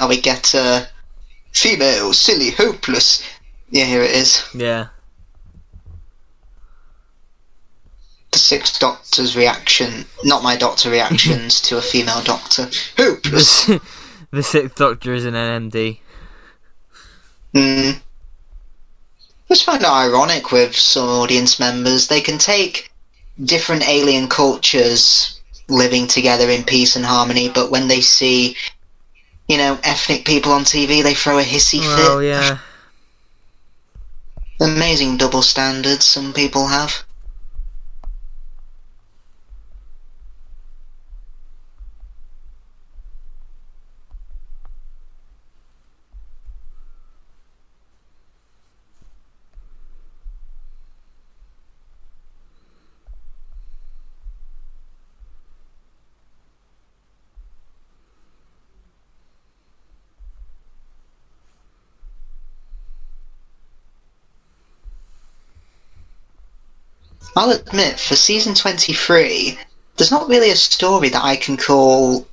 Speaker 2: We get female, silly, hopeless. Yeah, here it is.
Speaker 1: Yeah.
Speaker 2: The Sixth Doctor's reaction, not my Doctor reactions to a female Doctor. Hopeless.
Speaker 1: The Sixth Doctor is an NMD.
Speaker 2: I just find it ironic with some audience members. They can take different alien cultures living together in peace and harmony, but when they see, ethnic people on TV, they throw a hissy fit.
Speaker 1: Oh, yeah.
Speaker 2: Amazing double standards some people have. I'll admit, for season 23, there's not really a story that I can call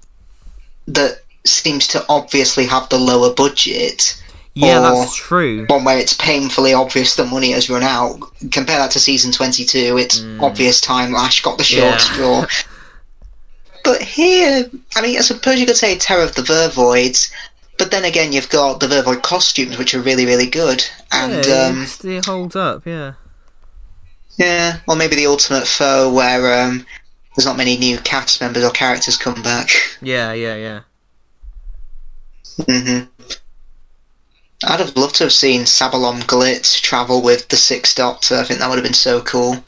Speaker 2: that seems to obviously have the lower budget.
Speaker 1: Yeah, that's true.
Speaker 2: One where it's painfully obvious the money has run out. Compare that to season 22, it's obvious Time Lash got the short straw. But here, I suppose you could say Terror of the Vervoids, but then again you've got the Vervoid costumes, which are really, really good. And
Speaker 1: it holds up, yeah.
Speaker 2: Yeah, or maybe the Ultimate Foe, where there's not many new cast members or characters come back.
Speaker 1: Yeah.
Speaker 2: I'd have loved to have seen Sabalom Glitz travel with the Sixth Doctor. I think that would have been so cool.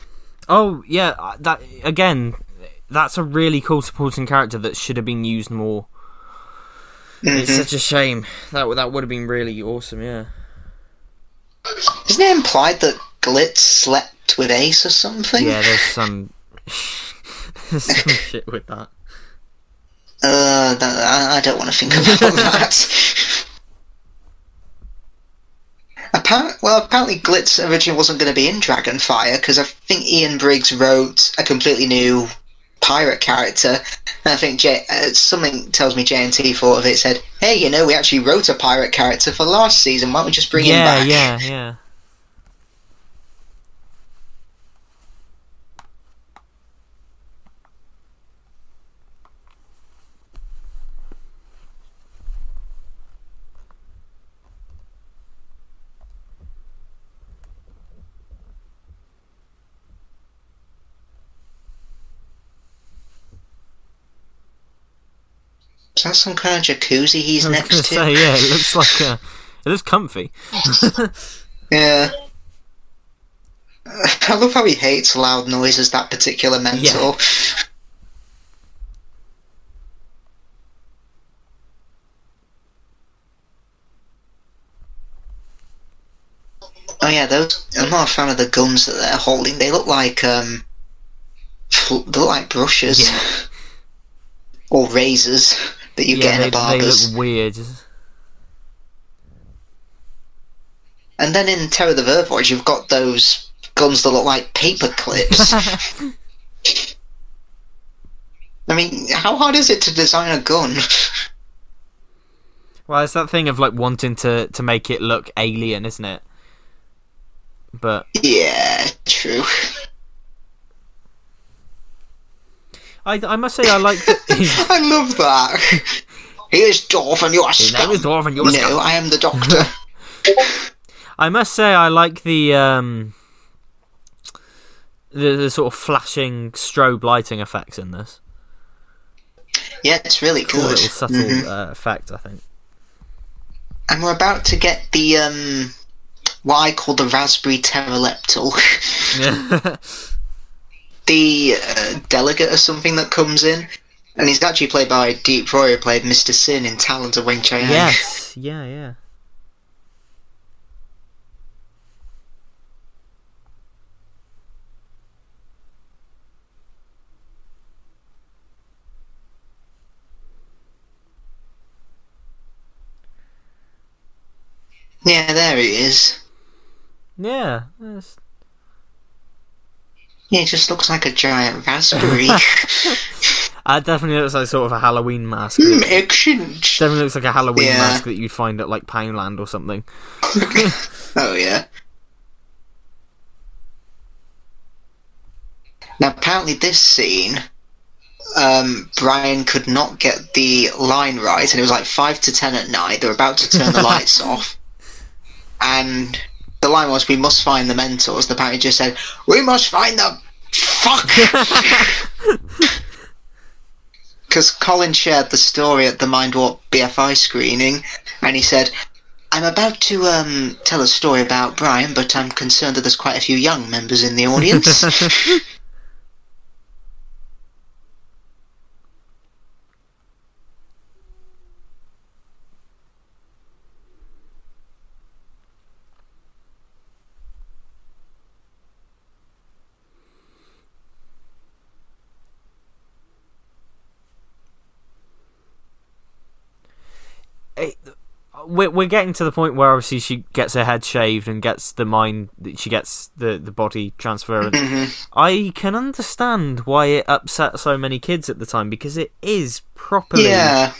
Speaker 1: Oh, yeah, that's a really cool supporting character that should have been used more. It's such a shame. That would have been really awesome, yeah.
Speaker 2: Isn't it implied that Glitz slept with Ace or something?
Speaker 1: Yeah, there's some shit with that.
Speaker 2: I don't want to think about that. Apparently Glitz originally wasn't going to be in Dragonfire, because I think Ian Briggs wrote a completely new pirate character, and I think something tells me JNT thought of it, said, hey, we actually wrote a pirate character for last season, why don't we just bring him back?
Speaker 1: Yeah.
Speaker 2: Is that some kind of jacuzzi he's next to?
Speaker 1: Say, yeah, it looks like it looks comfy.
Speaker 2: Yeah. I love how he hates loud noises, that particular mentor. Yeah. Oh yeah, I'm not a fan of the guns that they're holding. They look like brushes.
Speaker 1: Yeah.
Speaker 2: Or razors that you get in a barber's.
Speaker 1: They look weird.
Speaker 2: And then in Terror of the Vervoids, you've got those guns that look like paper clips. How hard is it to design a gun?
Speaker 1: Well, it's that thing of like wanting to make it look alien, isn't it? But
Speaker 2: yeah, true.
Speaker 1: I must say I like that.
Speaker 2: I love that. Here's Dorf and you're
Speaker 1: His name is Dwarf and you're
Speaker 2: No,
Speaker 1: scum.
Speaker 2: I am the Doctor.
Speaker 1: I must say I like the sort of flashing strobe lighting effects in this.
Speaker 2: Yeah, it's really
Speaker 1: Cool
Speaker 2: good.
Speaker 1: little subtle effect, I think.
Speaker 2: And we're about to get the what I call the raspberry pteroleptal. The delegate or something that comes in, and he's actually played by Deep Roy, who played Mr. Sin in Talons of Wing Chang.
Speaker 1: Yes, yeah.
Speaker 2: Yeah, there he is.
Speaker 1: Yeah.
Speaker 2: Yeah, he just looks like a giant raspberry.
Speaker 1: It definitely looks like sort of a Halloween mask.
Speaker 2: Excellent.
Speaker 1: Definitely looks like a Halloween
Speaker 2: Yeah.
Speaker 1: mask that you'd find at like Poundland or something.
Speaker 2: Oh, yeah. Now, apparently this scene, Brian could not get the line right, and it was like 5 to 10 at night. They were about to turn the lights off. And the line was, "We must find the mentors." The party just said, "We must find the fuck." Because Colin shared the story at the Mindwarp BFI screening, and he said, "I'm about to tell a story about Brian, but I'm concerned that there's quite a few young members in the audience."
Speaker 1: We're getting to the point where obviously she gets her head shaved and gets the mind. She gets the body transference. I can understand why it upset so many kids at the time, because it is properly.
Speaker 2: Yeah.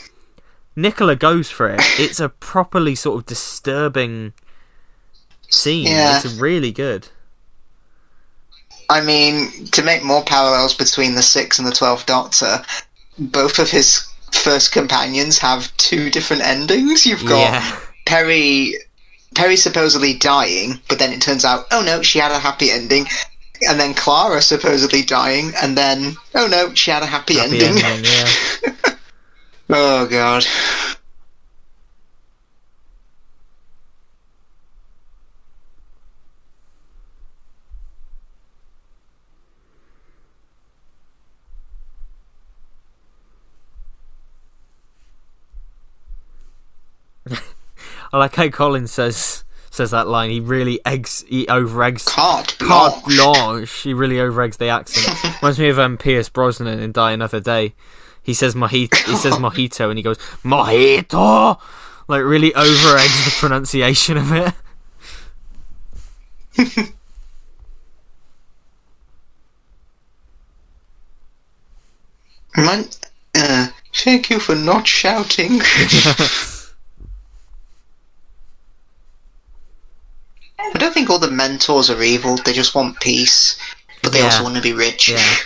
Speaker 1: Nicola goes for it. It's a properly sort of disturbing scene.
Speaker 2: Yeah.
Speaker 1: It's really good.
Speaker 2: I mean, to make more parallels between the 6th and the 12th Doctor, both of his first companions have 2 different endings. You've got Perry supposedly dying, but then it turns out, oh no, she had a happy ending. And then Clara supposedly dying, and then, oh no, she had a happy ending.
Speaker 1: Yeah.
Speaker 2: Oh god.
Speaker 1: I like how Colin says that line. He over eggs
Speaker 2: Carte
Speaker 1: Carte blanche. He really over eggs the accent. Reminds me of Pierce Brosnan in Die Another Day. He says mojito. He says mojito, and he goes mojito. Like really over eggs the pronunciation of it.
Speaker 2: Man, thank you for not shouting. I don't think all the mentors are evil. They just want peace, but they also want to be rich.
Speaker 1: Yeah.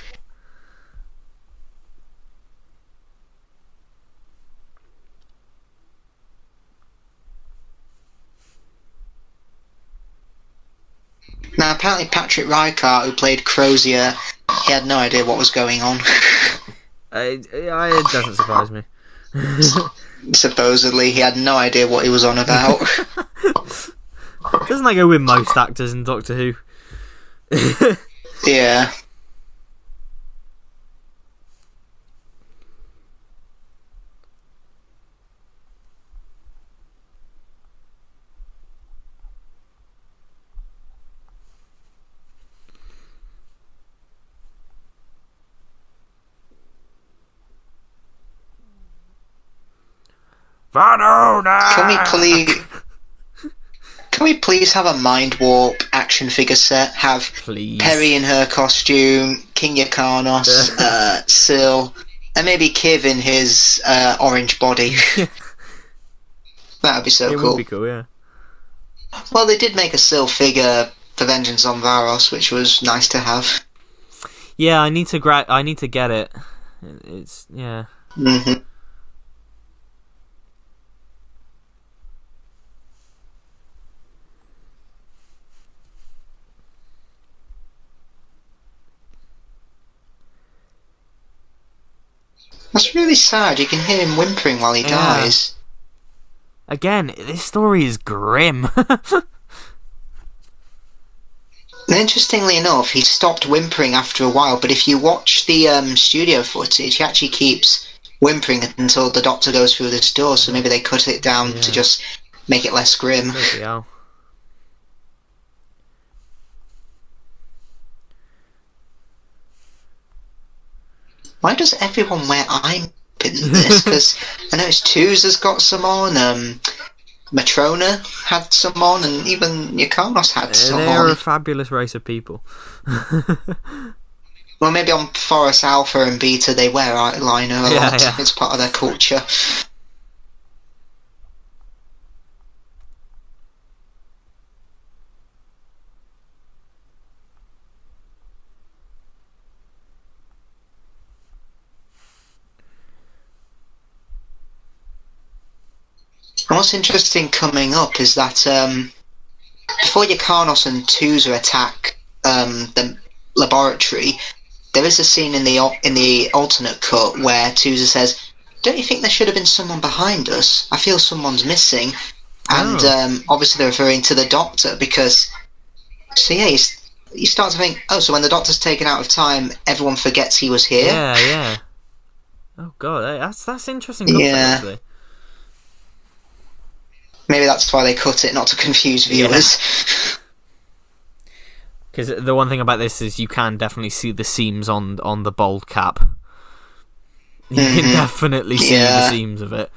Speaker 2: Now, apparently Patrick Rycart, who played Crozier, he had no idea what was going on.
Speaker 1: It doesn't surprise me.
Speaker 2: Supposedly, he had no idea what he was on about.
Speaker 1: Doesn't that go with most actors in Doctor Who?
Speaker 2: Yeah. Can we please have a Mindwarp action figure set? Have
Speaker 1: Please.
Speaker 2: Perry in her costume, King Yakarnos, Syl, and maybe Kiv in his orange body. That'd be so
Speaker 1: It
Speaker 2: cool.
Speaker 1: would be cool, yeah.
Speaker 2: Well, they did make a still figure for Vengeance on Varos, which was nice to have.
Speaker 1: Yeah, I need to get it. It's yeah.
Speaker 2: Mm-hmm. That's really sad. You can hear him whimpering while he dies.
Speaker 1: Again, this story is grim.
Speaker 2: And interestingly enough, he stopped whimpering after a while, but if you watch the studio footage, he actually keeps whimpering until the Doctor goes through this door, so maybe they cut it down to just make it less grim.
Speaker 1: Bloody hell.
Speaker 2: Why does everyone wear eye pins in this? Because I noticed Too's got some on, Matrona had some on, and even Yakanos had some on.
Speaker 1: They're a fabulous race of people.
Speaker 2: Well, maybe on Forest Alpha and Beta they wear eyeliner a lot. Yeah. It's part of their culture. And what's interesting coming up is that before Yakanos and Tuza attack the laboratory, there is a scene in the alternate cut where Tuza says, "Don't you think there should have been someone behind us? I feel someone's missing." And obviously they're referring to the Doctor, because so yeah, you start to think, oh, so when the Doctor's taken out of time, everyone forgets he was here.
Speaker 1: Yeah. Oh god, that's interesting concept, actually.
Speaker 2: Maybe that's why they cut it, not to confuse viewers.
Speaker 1: Because the one thing about this is you can definitely see the seams on the bald cap. You can definitely see the seams of it.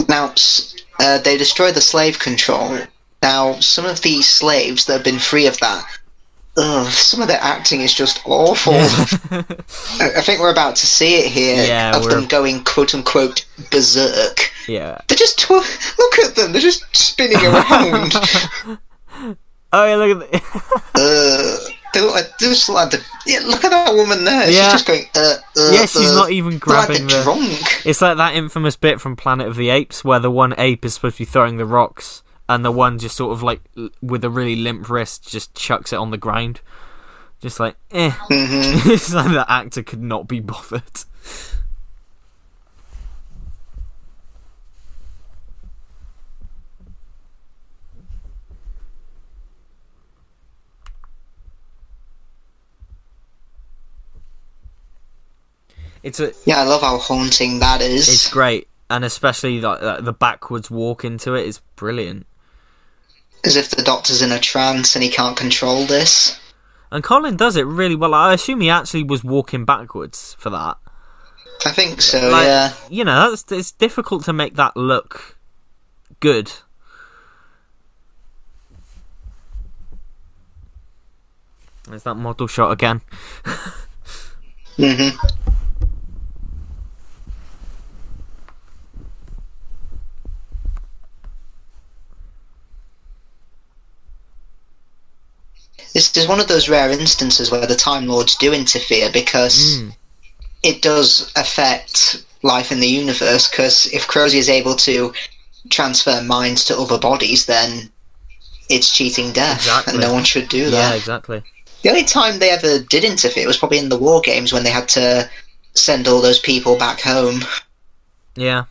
Speaker 2: Now, they destroy the slave control. Now, some of these slaves that have been free of that, some of their acting is just awful. I think we're about to see it here, of them going quote-unquote berserk.
Speaker 1: Yeah.
Speaker 2: They're just... look at them, they're just spinning around.
Speaker 1: Oh, yeah, look at the...
Speaker 2: look at that woman there. She's just going.
Speaker 1: She's not even grabbing
Speaker 2: the drunk.
Speaker 1: It's like that infamous bit from Planet of the Apes where the one ape is supposed to be throwing the rocks, and the one just sort of like with a really limp wrist just chucks it on the ground, just like It's like the actor could not be bothered.
Speaker 2: I love how haunting that is.
Speaker 1: It's great, and especially the backwards walk into it is brilliant.
Speaker 2: As if the Doctor's in a trance and he can't control this.
Speaker 1: And Colin does it really well. I assume he actually was walking backwards for that.
Speaker 2: I think so, yeah.
Speaker 1: You know, it's difficult to make that look good. There's that model shot again.
Speaker 2: This is one of those rare instances where the Time Lords do interfere, because it does affect life in the universe, because if Crozier is able to transfer minds to other bodies, then it's cheating death, and no one should do that.
Speaker 1: Yeah, exactly.
Speaker 2: The only time they ever did interfere was probably in the War Games, when they had to send all those people back home.
Speaker 1: Yeah.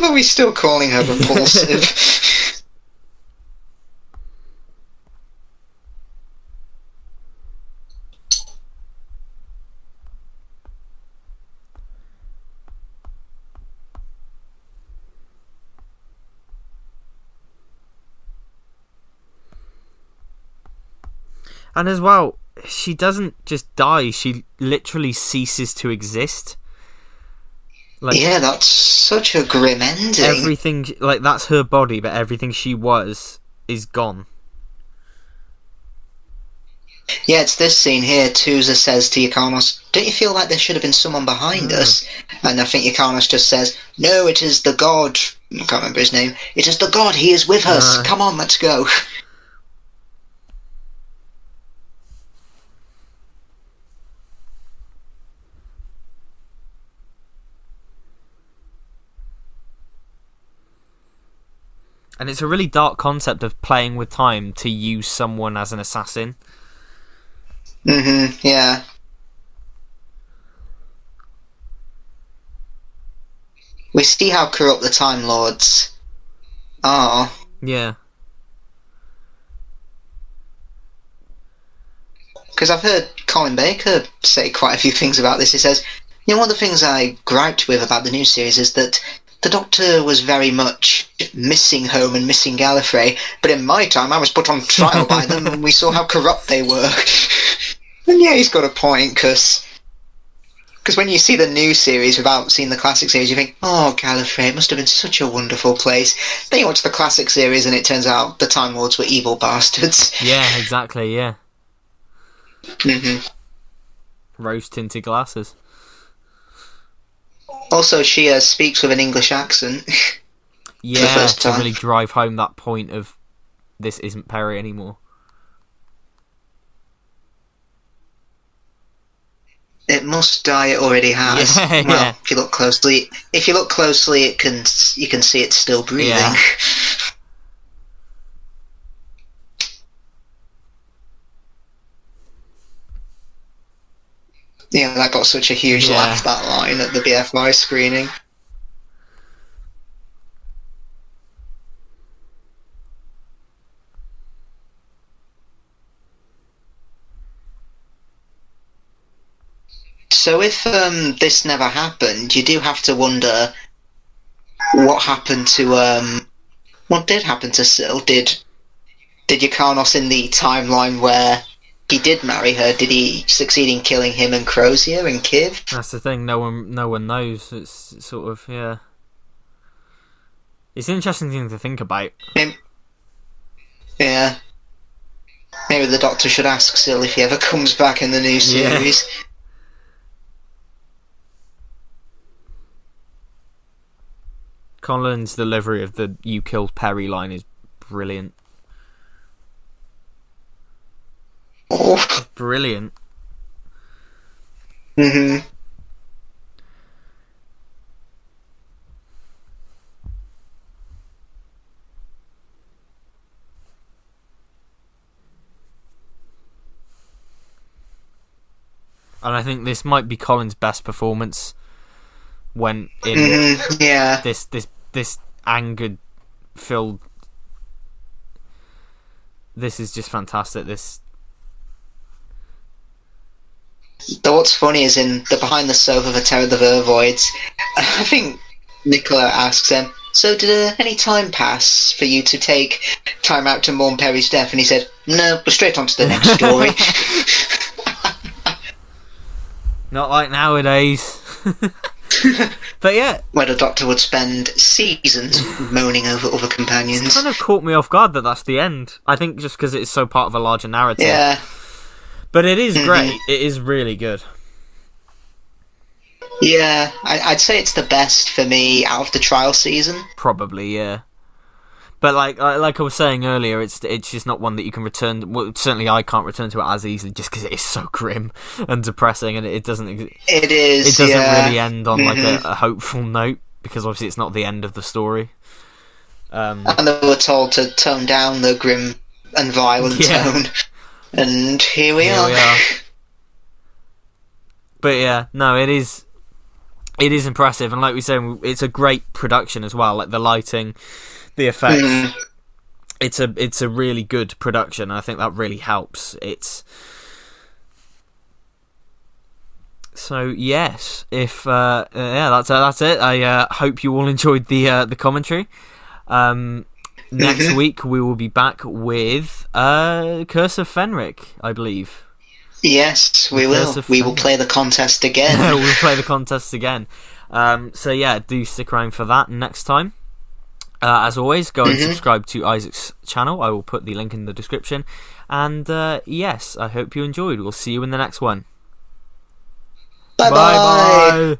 Speaker 2: Are we still calling her repulsive?
Speaker 1: And as well, she doesn't just die, she literally ceases to exist. Like,
Speaker 2: yeah, that's such a grim ending.
Speaker 1: Everything, like, that's her body, but everything she was is gone.
Speaker 2: Yeah, it's this scene here. Tusa says to Yakanos, "Don't you feel like there should have been someone behind us?" And I think Yakanos just says, "No, it is the god." I can't remember his name. "It is the god. He is with us. Come on, let's go."
Speaker 1: And it's a really dark concept of playing with time to use someone as an assassin.
Speaker 2: Yeah. We see how corrupt the Time Lords are.
Speaker 1: Yeah.
Speaker 2: Because I've heard Colin Baker say quite a few things about this. He says, one of the things I griped with about the new series is that the Doctor was very much missing home and missing Gallifrey, but in my time I was put on trial by them and we saw how corrupt they were. And yeah, he's got a point, because when you see the new series without seeing the classic series, you think, oh, Gallifrey, it must have been such a wonderful place. Then you watch the classic series and it turns out the Time Lords were evil bastards.
Speaker 1: Yeah, exactly, yeah. Rose-tinted glasses.
Speaker 2: Also, she speaks with an English accent.
Speaker 1: Yeah, to really drive home that point of this isn't Perry anymore.
Speaker 2: It must die. It already has.
Speaker 1: Yeah,
Speaker 2: well,
Speaker 1: yeah.
Speaker 2: if you look closely, you can see it's still breathing.
Speaker 1: Yeah.
Speaker 2: Yeah, that got such a huge laugh, that line at the BFI screening. So if this never happened, you do have to wonder what happened to what did happen to Syl? Did Yakanos in the timeline where he did marry her, did he succeed in killing him and Crozier and Kiv?
Speaker 1: That's the thing, no one knows. It's sort of, yeah. It's an interesting thing to think about.
Speaker 2: Yeah. Maybe the Doctor should ask Syl if he ever comes back in the new series. Yeah.
Speaker 1: Colin's delivery of the "you killed Perry" line is brilliant.
Speaker 2: Oh.
Speaker 1: Brilliant.
Speaker 2: And
Speaker 1: I think this might be Colin's best performance when in this angered filled. This is just fantastic.
Speaker 2: What's funny is in the Behind the Sofa for Terror of the Vervoids, I think Nicola asks him, so did any time pass for you to take time out to mourn Perry's death? And he said, no, but straight on to the next story.
Speaker 1: Not like nowadays. But yeah,
Speaker 2: where the Doctor would spend seasons moaning over other companions.
Speaker 1: It's kind of caught me off guard that that's the end. I think just because it's so part of a larger narrative.
Speaker 2: Yeah.
Speaker 1: But it is great. It is really good.
Speaker 2: Yeah, I'd say it's the best for me out of the trial season.
Speaker 1: Probably, yeah. But like I was saying earlier, it's just not one that you can return. Well, certainly I can't return to it as easily, just because it is so grim and depressing, and it doesn't.
Speaker 2: It is.
Speaker 1: It doesn't really end on like a hopeful note, because obviously it's not the end of the story.
Speaker 2: And they were told to tone down the grim and violent tone, and here we are.
Speaker 1: But yeah, no, it is impressive, and like we said, it's a great production as well. Like the lighting, the effects, it's a really good production. I think that really helps. So yes, if that's it. I hope you all enjoyed the commentary. Next week we will be back with Curse of Fenric, I believe.
Speaker 2: Yes, we will. We will play the contest again.
Speaker 1: We'll play the contest again. So yeah, do stick around for that next time. As always, go and subscribe to Isaac's channel. I will put the link in the description. And yes, I hope you enjoyed. We'll see you in the next one.
Speaker 2: Bye-bye.
Speaker 1: Bye-bye.